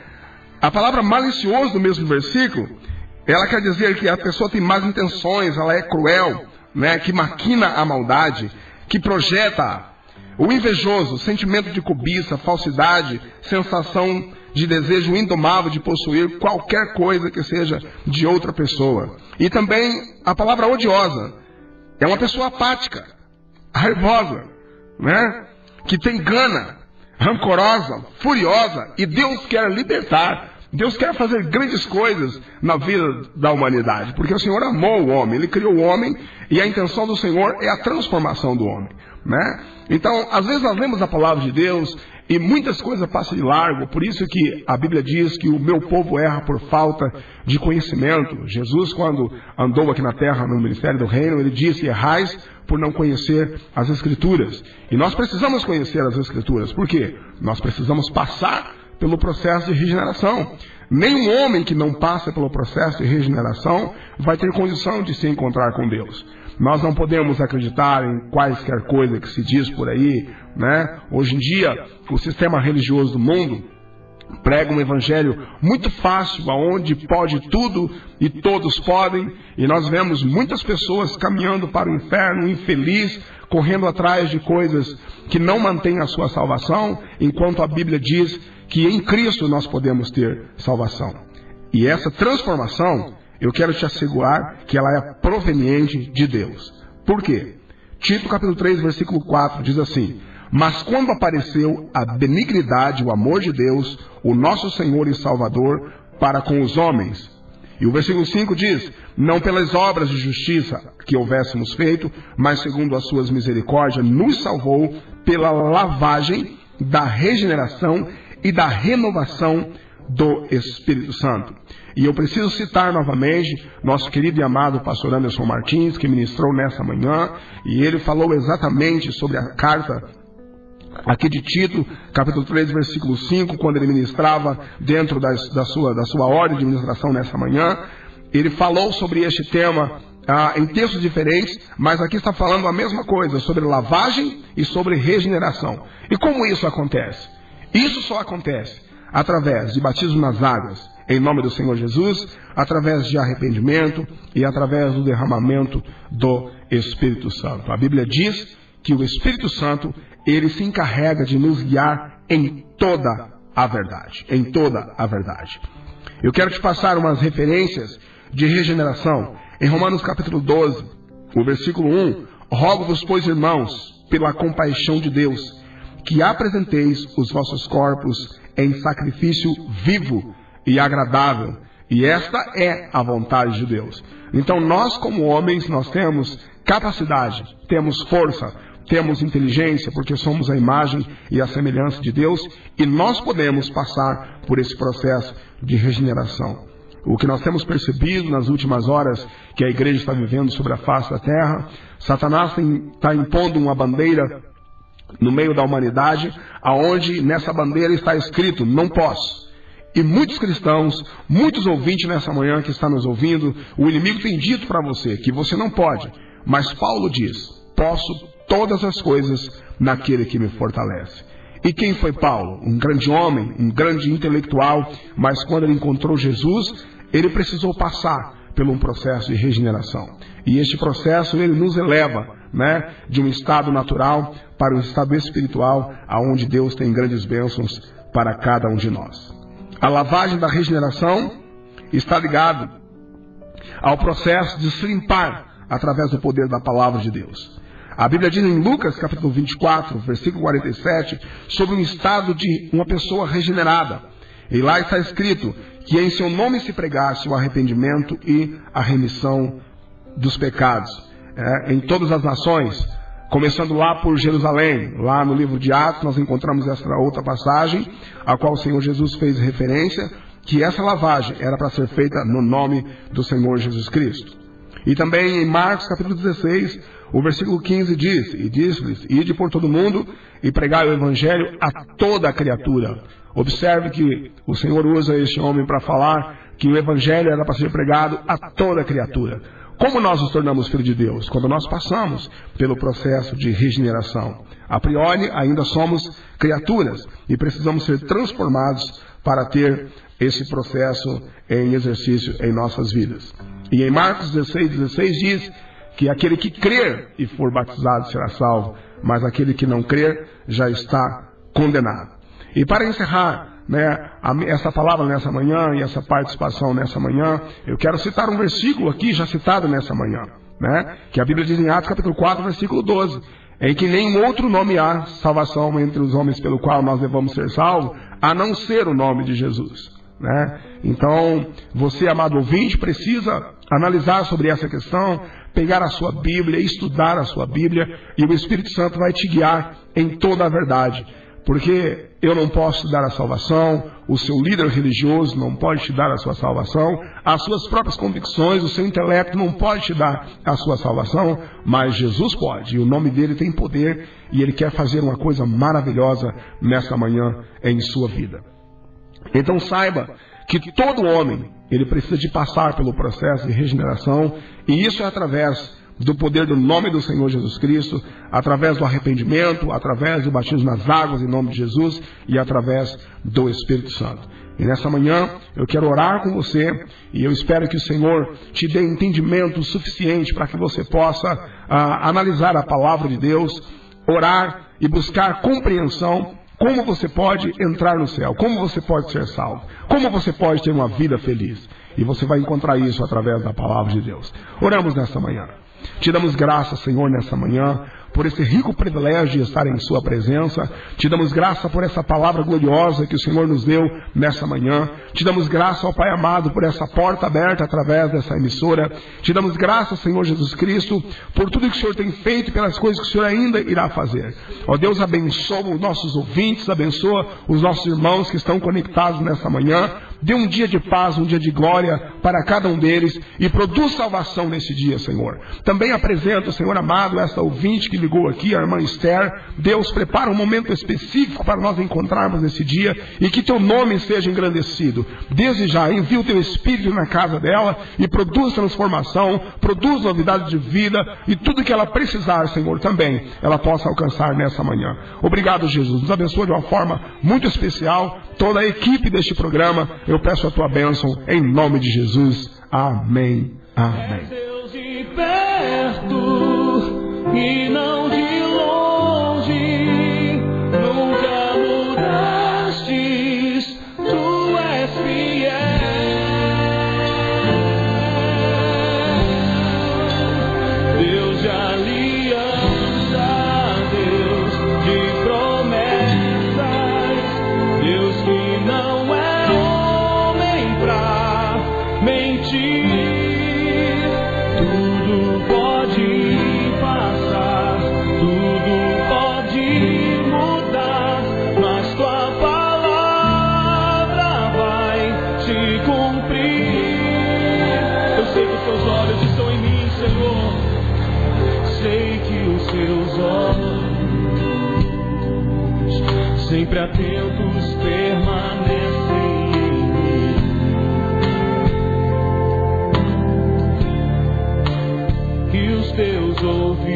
A palavra malicioso no mesmo versículo, ela quer dizer que a pessoa tem más intenções, ela é cruel, né? Que maquina a maldade, que projeta. O invejoso, sentimento de cobiça, falsidade, sensação de desejo indomável de possuir qualquer coisa que seja de outra pessoa. E também a palavra odiosa, é uma pessoa apática, raivosa, né? Que tem gana, rancorosa, furiosa, e Deus quer libertar. Deus quer fazer grandes coisas na vida da humanidade, porque o Senhor amou o homem, Ele criou o homem, e a intenção do Senhor é a transformação do homem, né? Então, às vezes nós lemos a palavra de Deus e muitas coisas passam de largo, por isso que a Bíblia diz que o meu povo erra por falta de conhecimento. Jesus, quando andou aqui na terra no ministério do reino, Ele disse: errais por não conhecer as Escrituras. E nós precisamos conhecer as Escrituras, por quê? Nós precisamos passar pelo processo de regeneração. Nenhum homem que não passa pelo processo de regeneração vai ter condição de se encontrar com Deus. Nós não podemos acreditar em quaisquer coisa que se diz por aí, né? Hoje em dia, o sistema religioso do mundo prega um evangelho muito fácil, aonde pode tudo e todos podem, e nós vemos muitas pessoas caminhando para o inferno, infeliz, correndo atrás de coisas que não mantêm a sua salvação, enquanto a Bíblia diz que em Cristo nós podemos ter salvação. E essa transformação, eu quero te assegurar que ela é proveniente de Deus. Por quê? Tito capítulo 3, versículo 4 diz assim: mas quando apareceu a benignidade, o amor de Deus, o nosso Senhor e Salvador, para com os homens. E o versículo 5 diz: não pelas obras de justiça que houvéssemos feito, mas segundo as suas misericórdias, nos salvou pela lavagem da regeneração e da renovação do Espírito Santo. E eu preciso citar novamente nosso querido e amado pastor Anderson Martins, que ministrou nessa manhã, e ele falou exatamente sobre a carta aqui de Tito, capítulo 3, versículo 5, quando ele ministrava dentro da sua ordem de ministração nessa manhã. Ele falou sobre este tema em textos diferentes, mas aqui está falando a mesma coisa, sobre lavagem e sobre regeneração. E como isso acontece? Isso só acontece através de batismo nas águas, em nome do Senhor Jesus, através de arrependimento e através do derramamento do Espírito Santo. A Bíblia diz que o Espírito Santo, ele se encarrega de nos guiar em toda a verdade. Em toda a verdade. Eu quero te passar umas referências de regeneração. Em Romanos capítulo 12, o versículo 1, rogo-vos, pois, irmãos, pela compaixão de Deus, que apresenteis os vossos corpos em sacrifício vivo e agradável. E esta é a vontade de Deus. Então nós, como homens, nós temos capacidade, temos força, temos inteligência, porque somos a imagem e a semelhança de Deus, e nós podemos passar por esse processo de regeneração. O que nós temos percebido nas últimas horas que a igreja está vivendo sobre a face da terra, Satanás está impondo uma bandeira no meio da humanidade, aonde nessa bandeira está escrito: não posso. E muitos cristãos, muitos ouvintes nessa manhã que estão nos ouvindo, o inimigo tem dito para você que você não pode, mas Paulo diz: posso todas as coisas naquele que me fortalece. E quem foi Paulo? Um grande homem, um grande intelectual, mas quando ele encontrou Jesus, ele precisou passar por um processo de regeneração. E este processo, ele nos eleva, né, de um estado natural para um estado espiritual, aonde Deus tem grandes bênçãos para cada um de nós. A lavagem da regeneração está ligado ao processo de se limpar através do poder da palavra de Deus. A Bíblia diz em Lucas, capítulo 24, versículo 47, sobre um estado de uma pessoa regenerada. E lá está escrito que em seu nome se pregasse o arrependimento e a remissão dos pecados. Em todas as nações, começando lá por Jerusalém. Lá no livro de Atos nós encontramos essa outra passagem, a qual o Senhor Jesus fez referência, que essa lavagem era para ser feita no nome do Senhor Jesus Cristo. E também em Marcos capítulo 16, o versículo 15 diz: e diz-lhes, ide por todo mundo e pregai o evangelho a toda a criatura. Observe que o Senhor usa este homem para falar que o evangelho era para ser pregado a toda a criatura. Como nós nos tornamos filhos de Deus? Quando nós passamos pelo processo de regeneração. A priori, ainda somos criaturas e precisamos ser transformados para ter esse processo em exercício em nossas vidas. E em Marcos 16 diz que aquele que crer e for batizado será salvo, mas aquele que não crer já está condenado. E para encerrar, essa palavra nessa manhã e essa participação nessa manhã, eu quero citar um versículo aqui já citado nessa manhã, que a Bíblia diz em Atos capítulo 4, versículo 12: em que nenhum outro nome há salvação entre os homens pelo qual nós devamos ser salvos, a não ser o nome de Jesus, né? Então, você, amado ouvinte, precisa analisar sobre essa questão, pegar a sua Bíblia, estudar a sua Bíblia, e o Espírito Santo vai te guiar em toda a verdade. Porque eu não posso te dar a salvação, o seu líder religioso não pode te dar a sua salvação, as suas próprias convicções, o seu intelecto não pode te dar a sua salvação, mas Jesus pode, e o nome dele tem poder, e ele quer fazer uma coisa maravilhosa nesta manhã em sua vida. Então saiba que todo homem, ele precisa de passar pelo processo de regeneração, e isso é através do poder do nome do Senhor Jesus Cristo, através do arrependimento, através do batismo nas águas em nome de Jesus e através do Espírito Santo. E nessa manhã eu quero orar com você e eu espero que o Senhor te dê entendimento suficiente para que você possa analisar a palavra de Deus, orar e buscar compreensão. Como você pode entrar no céu, como você pode ser salvo, como você pode ter uma vida feliz. E você vai encontrar isso através da palavra de Deus. Oramos nesta manhã. Te damos graças, Senhor, nessa manhã, por esse rico privilégio de estar em sua presença. Te damos graça por essa palavra gloriosa que o Senhor nos deu nessa manhã. Te damos graça, ó Pai amado, por essa porta aberta através dessa emissora. Te damos graça, Senhor Jesus Cristo, por tudo que o Senhor tem feito e pelas coisas que o Senhor ainda irá fazer. Ó Deus, abençoa os nossos ouvintes, abençoa os nossos irmãos que estão conectados nessa manhã. Dê um dia de paz, um dia de glória para cada um deles e produz salvação nesse dia, Senhor. Também apresento, Senhor amado, essa ouvinte que ligou aqui, a irmã Esther. Deus, prepara um momento específico para nós encontrarmos nesse dia e que teu nome seja engrandecido. Desde já, envia o teu Espírito na casa dela e produz transformação, produz novidade de vida e tudo que ela precisar, Senhor, também ela possa alcançar nessa manhã. Obrigado, Jesus. Nos abençoa de uma forma muito especial. Toda a equipe deste programa, eu peço a tua bênção em nome de Jesus. Amém. Amém. É Deus de perto e não de longe, nunca mudastes, tu és fiel. Deus de aliança, Deus de promessas, Deus que não é homem pra mentir. Tudo pode passar, tudo pode mudar, mas tua palavra vai se cumprir. Eu sei que os teus olhos estão em mim, Senhor. Sei que os teus olhos, sempre atentos, permanecem em mim. Que os teus ouvidos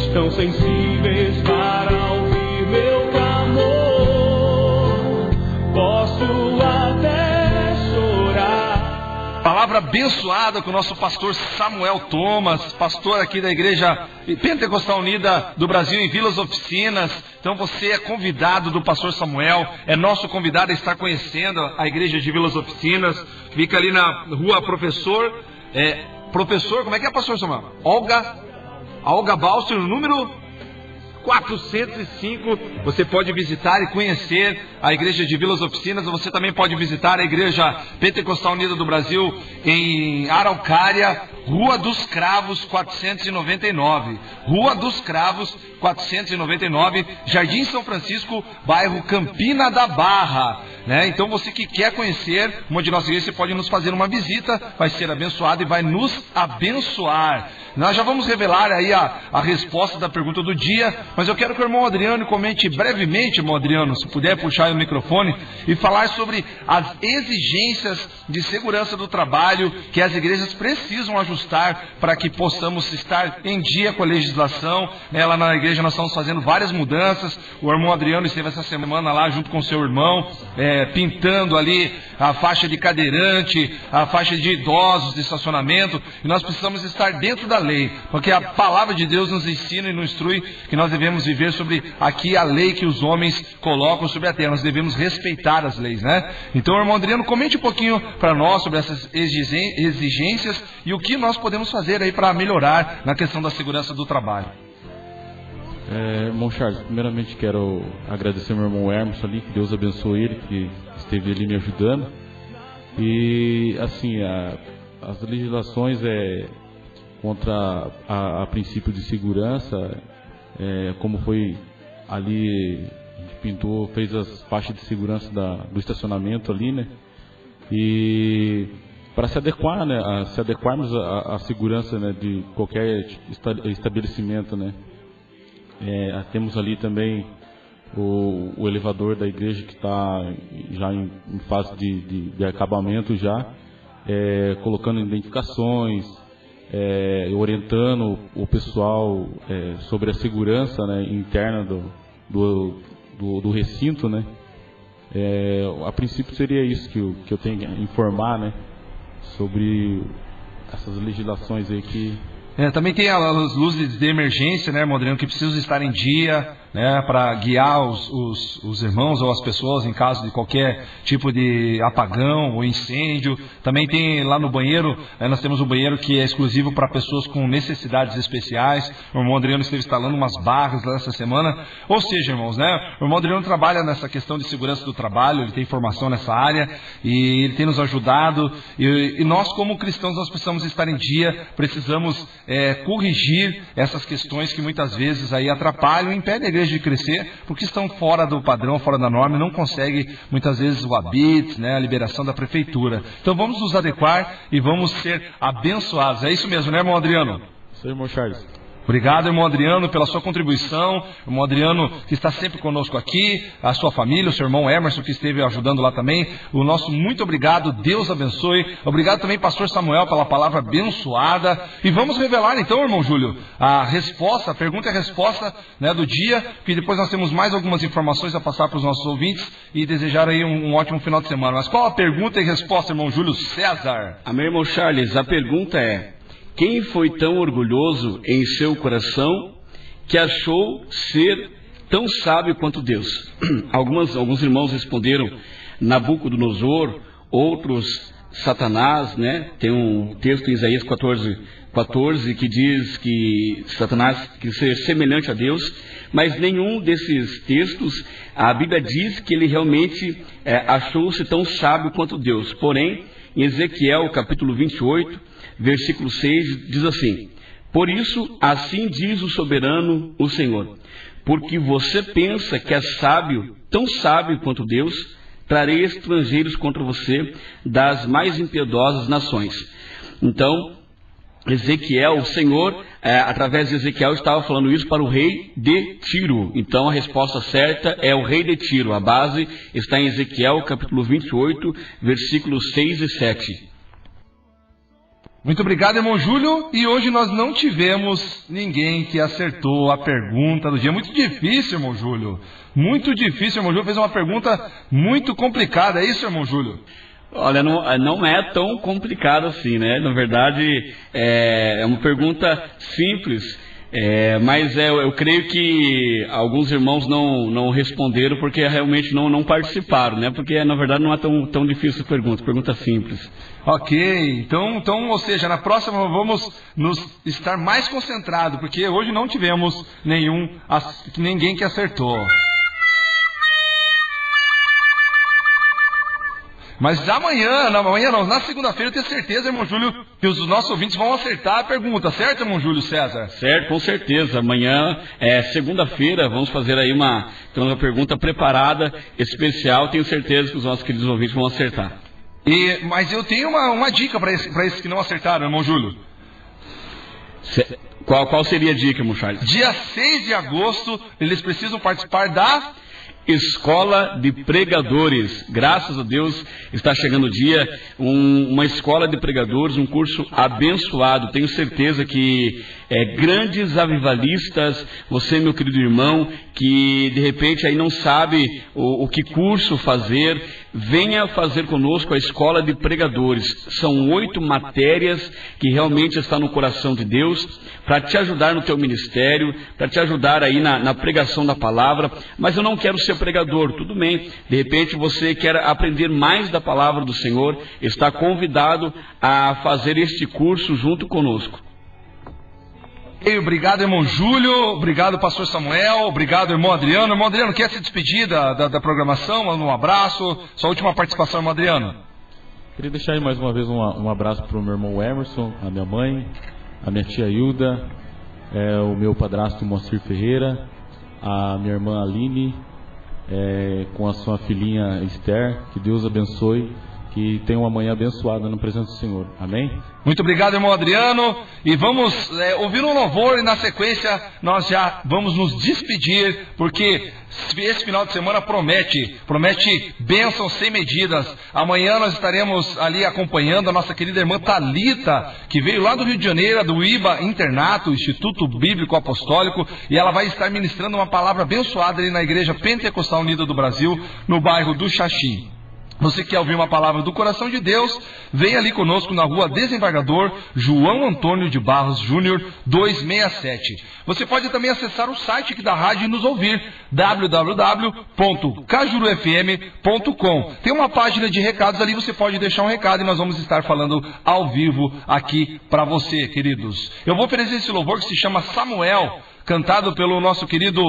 estão sensíveis para ouvir meu clamor. Posso até chorar. Palavra abençoada com o nosso pastor Samuel Thomas, pastor aqui da Igreja Pentecostal Unida do Brasil em Vilas Oficinas. Então você é convidado do pastor Samuel, é nosso convidado a estar conhecendo a Igreja de Vilas Oficinas. Fica ali na rua Professor, como é que é, pastor Samuel? Olga Balser, número 405. Você pode visitar e conhecer a Igreja de Vilas Oficinas. Você também pode visitar a Igreja Pentecostal Unida do Brasil em Araucária, Rua dos Cravos 499. Rua dos Cravos 499, Jardim São Francisco, bairro Campina da Barra, né? Então você que quer conhecer uma de nossas igrejas, você pode nos fazer uma visita, vai ser abençoado e vai nos abençoar. Nós já vamos revelar aí a resposta da pergunta do dia, mas eu quero que o irmão Adriano comente brevemente, irmão Adriano, se puder puxar o microfone e falar sobre as exigências de segurança do trabalho que as igrejas precisam ajustar para que possamos estar em dia com a legislação. Lá na igreja nós estamos fazendo várias mudanças. O irmão Adriano esteve essa semana lá junto com o seu irmão, pintando ali a faixa de cadeirante, a faixa de idosos de estacionamento, e nós precisamos estar dentro da lei, porque a palavra de Deus nos ensina e nos instrui que nós devemos devemos viver sobre aqui a lei que os homens colocam sobre a terra. Nós devemos respeitar as leis, né? Então, irmão Adriano, comente um pouquinho para nós sobre essas exigências e o que nós podemos fazer aí para melhorar na questão da segurança do trabalho. Irmão Charles, primeiramente quero agradecer meu irmão Hermes ali, que Deus abençoe ele, que esteve ali me ajudando. E assim, as legislações contra a princípio de segurança, como foi ali, a gente pintou, fez as faixas de segurança do estacionamento ali, né? E para se adequar, né, se adequarmos à segurança, né, de qualquer estabelecimento, né? Temos ali também o elevador da igreja que está já em fase de acabamento já, colocando identificações, orientando o pessoal sobre a segurança, né, interna do recinto, né? A princípio seria isso que eu tenho que informar, né, sobre essas legislações aí que... Também tem as luzes de emergência, né, irmão Adriano, que precisam estar em dia, né, para guiar os irmãos ou as pessoas em caso de qualquer tipo de apagão ou incêndio. Também tem lá no banheiro, nós temos um banheiro que é exclusivo para pessoas com necessidades especiais. O irmão Adriano esteve instalando umas barras lá essa semana. Ou seja, irmãos, né, o irmão Adriano trabalha nessa questão de segurança do trabalho, ele tem formação nessa área e ele tem nos ajudado. E nós, como cristãos, nós precisamos estar em dia, precisamos corrigir essas questões que muitas vezes aí atrapalham e impedem a igreja de crescer, porque estão fora do padrão, fora da norma, e não conseguem muitas vezes o habite, né, a liberação da prefeitura. Então vamos nos adequar e vamos ser abençoados. É isso mesmo, né, irmão Adriano? Isso aí, irmão Charles. Obrigado, irmão Adriano, pela sua contribuição. Irmão Adriano, que está sempre conosco aqui, a sua família, o seu irmão Emerson, que esteve ajudando lá também. O nosso muito obrigado, Deus abençoe. Obrigado também, pastor Samuel, pela palavra abençoada. E vamos revelar então, irmão Júlio, a resposta, a pergunta e a resposta, né, do dia, que depois nós temos mais algumas informações a passar para os nossos ouvintes e desejar aí um ótimo final de semana. Mas qual a pergunta e resposta, irmão Júlio César? Amém, irmão Charles, a pergunta é: quem foi tão orgulhoso em seu coração que achou ser tão sábio quanto Deus? Alguns irmãos responderam Nabucodonosor, outros Satanás, né? Tem um texto em Isaías 14 que diz que Satanás quis ser semelhante a Deus, mas nenhum desses textos a Bíblia diz que ele realmente achou-se tão sábio quanto Deus. Porém, em Ezequiel capítulo 28, versículo 6, diz assim: por isso, assim diz o soberano, o Senhor, porque você pensa que é sábio, tão sábio quanto Deus, trarei estrangeiros contra você das mais impiedosas nações. Então, Ezequiel, o Senhor, através de Ezequiel, estava falando isso para o rei de Tiro. Então, a resposta certa é o rei de Tiro. A base está em Ezequiel, capítulo 28, versículos 6 e 7. Muito obrigado, irmão Júlio. E hoje nós não tivemos ninguém que acertou a pergunta do dia. Muito difícil, irmão Júlio. Muito difícil, irmão Júlio. Fez uma pergunta muito complicada. É isso, irmão Júlio? Olha, não é tão complicado assim, né? Na verdade, é uma pergunta simples. Mas eu creio que alguns irmãos não responderam porque realmente não participaram, né? Porque na verdade não é tão difícil a pergunta simples. Ok, então, ou seja, na próxima vamos estar mais concentrados, porque hoje não tivemos ninguém que acertou. Mas amanhã, na segunda-feira, eu tenho certeza, irmão Júlio, que os nossos ouvintes vão acertar a pergunta, certo, irmão Júlio César? Certo, com certeza. Amanhã, segunda-feira, vamos fazer aí uma pergunta preparada, especial. Tenho certeza que os nossos queridos ouvintes vão acertar. Mas eu tenho uma dica para esses que não acertaram, irmão Júlio. Qual seria a dica, irmão Charles? Dia 6 de agosto, eles precisam participar da Escola de Pregadores. Graças a Deus está chegando o dia, uma escola de pregadores, um curso abençoado. Tenho certeza que grandes avivalistas. Você, meu querido irmão, que de repente aí não sabe o que curso fazer, venha fazer conosco a Escola de Pregadores. São 8 matérias que realmente estão no coração de Deus para te ajudar no teu ministério, para te ajudar aí na pregação da palavra. Mas eu não quero ser pregador, tudo bem. De repente você quer aprender mais da palavra do Senhor, está convidado a fazer este curso junto conosco. Obrigado, irmão Júlio. Obrigado, pastor Samuel. Obrigado, irmão Adriano. Irmão Adriano, quer se despedir da programação? Manda um abraço. Sua última participação, irmão Adriano. Queria deixar aí mais uma vez um abraço para o meu irmão Emerson, a minha mãe, a minha tia Hilda, o meu padrasto Moacir Ferreira, a minha irmã Aline, com a sua filhinha Esther. Que Deus abençoe, que tenha uma manhã abençoada na presença do Senhor. Amém? Muito obrigado, irmão Adriano. E vamos ouvir um louvor e na sequência nós já vamos nos despedir, porque esse final de semana promete bênçãos sem medidas. Amanhã nós estaremos ali acompanhando a nossa querida irmã Thalita, que veio lá do Rio de Janeiro, do IBA Internato, Instituto Bíblico Apostólico, e ela vai estar ministrando uma palavra abençoada ali na Igreja Pentecostal Unida do Brasil, no bairro do Xaxim. Você quer ouvir uma palavra do coração de Deus? Venha ali conosco na rua Desembargador João Antônio de Barros Júnior 267. Você pode também acessar o site aqui da rádio e nos ouvir, www.cajurufm.com. Tem uma página de recados ali, você pode deixar um recado e nós vamos estar falando ao vivo aqui para você, queridos. Eu vou oferecer esse louvor que se chama Samuel, cantado pelo nosso querido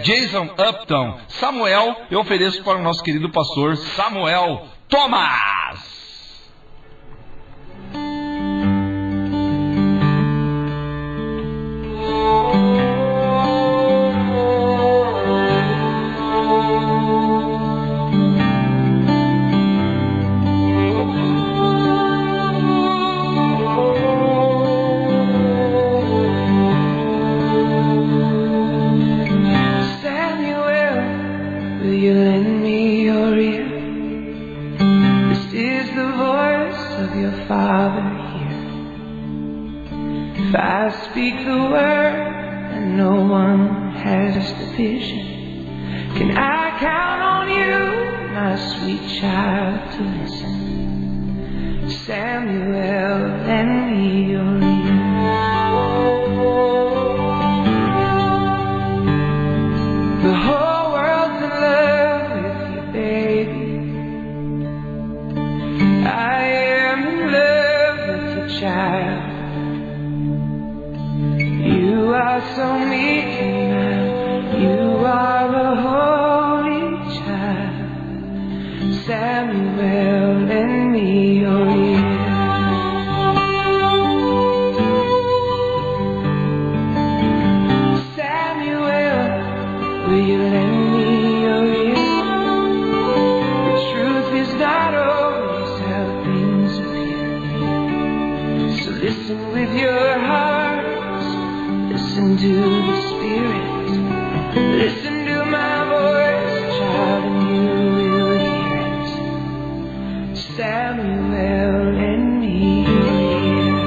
Jason Upton. Samuel, eu ofereço para o nosso querido pastor Samuel Thomas. If I speak the word and no one has the vision, can I count on you, my sweet child, to listen? Samuel, lend me your ear. The whole world's in love with you, baby. I am in love with your child. You are so meek and mild. You are a holy child. Samuel, lend me your ear. Samuel, will you lend me your ear? The truth is not always how things appear. So listen with your heart. Listen to the Spirit. Listen to my voice, child, and you will hear it. Samuel, lend me your ear.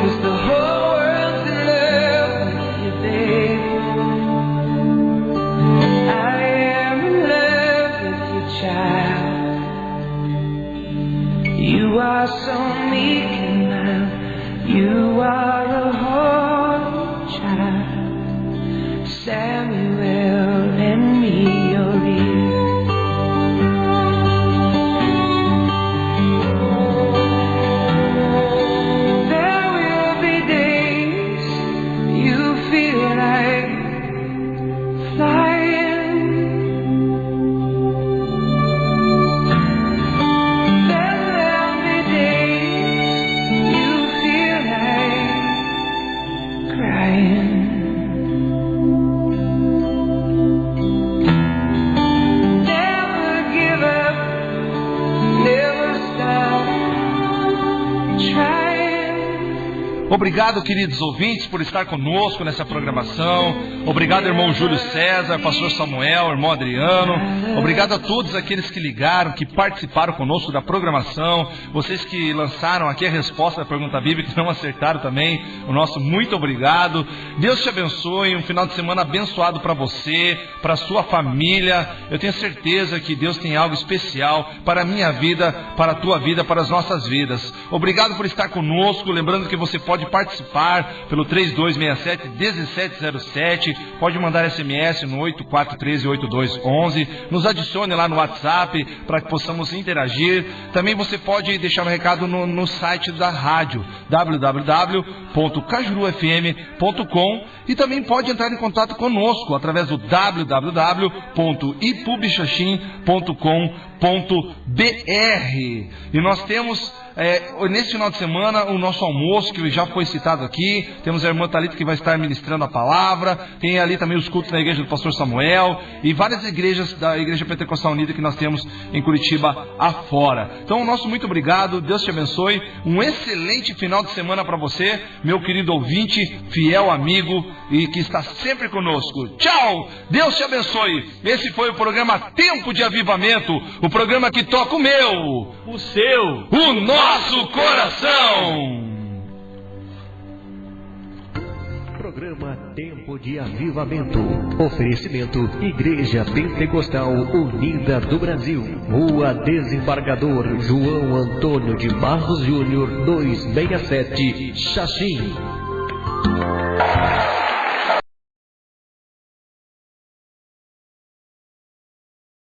'Cause the whole world's in love Obrigado, queridos ouvintes, por estar conosco nessa programação. Obrigado, irmão Júlio César, pastor Samuel, irmão Adriano. Obrigado a todos aqueles que ligaram, que participaram conosco da programação. Vocês que lançaram aqui a resposta da pergunta bíblica, que não acertaram também, o nosso muito obrigado. Deus te abençoe, um final de semana abençoado para você, para a sua família. Eu tenho certeza que Deus tem algo especial para a minha vida, para a tua vida, para as nossas vidas. Obrigado por estar conosco, lembrando que você pode participar pelo 3267-1707, pode mandar SMS no 8413-8211, nos adicione lá no WhatsApp para que possamos interagir. Também você pode deixar um recado no site da rádio, www.cajurufm.com, e também pode entrar em contato conosco através do www.ipublishachim.com.br. E nós temos nesse final de semana o nosso almoço, que já foi citado aqui. Temos a irmã Thalita que vai estar ministrando a palavra. Tem ali também os cultos na igreja do pastor Samuel e várias igrejas da Igreja Pentecostal Unida que nós temos em Curitiba afora. Então, o nosso muito obrigado, Deus te abençoe. Um excelente final de semana para você, meu querido ouvinte, fiel amigo e que está sempre conosco. Tchau! Deus te abençoe. Esse foi o programa Tempo de Avivamento, o programa que toca o meu, o seu, o nosso coração. Programa Tempo de Avivamento. Oferecimento Igreja Pentecostal Unida do Brasil. Rua Desembargador João Antônio de Barros Júnior, 267, Xaxim.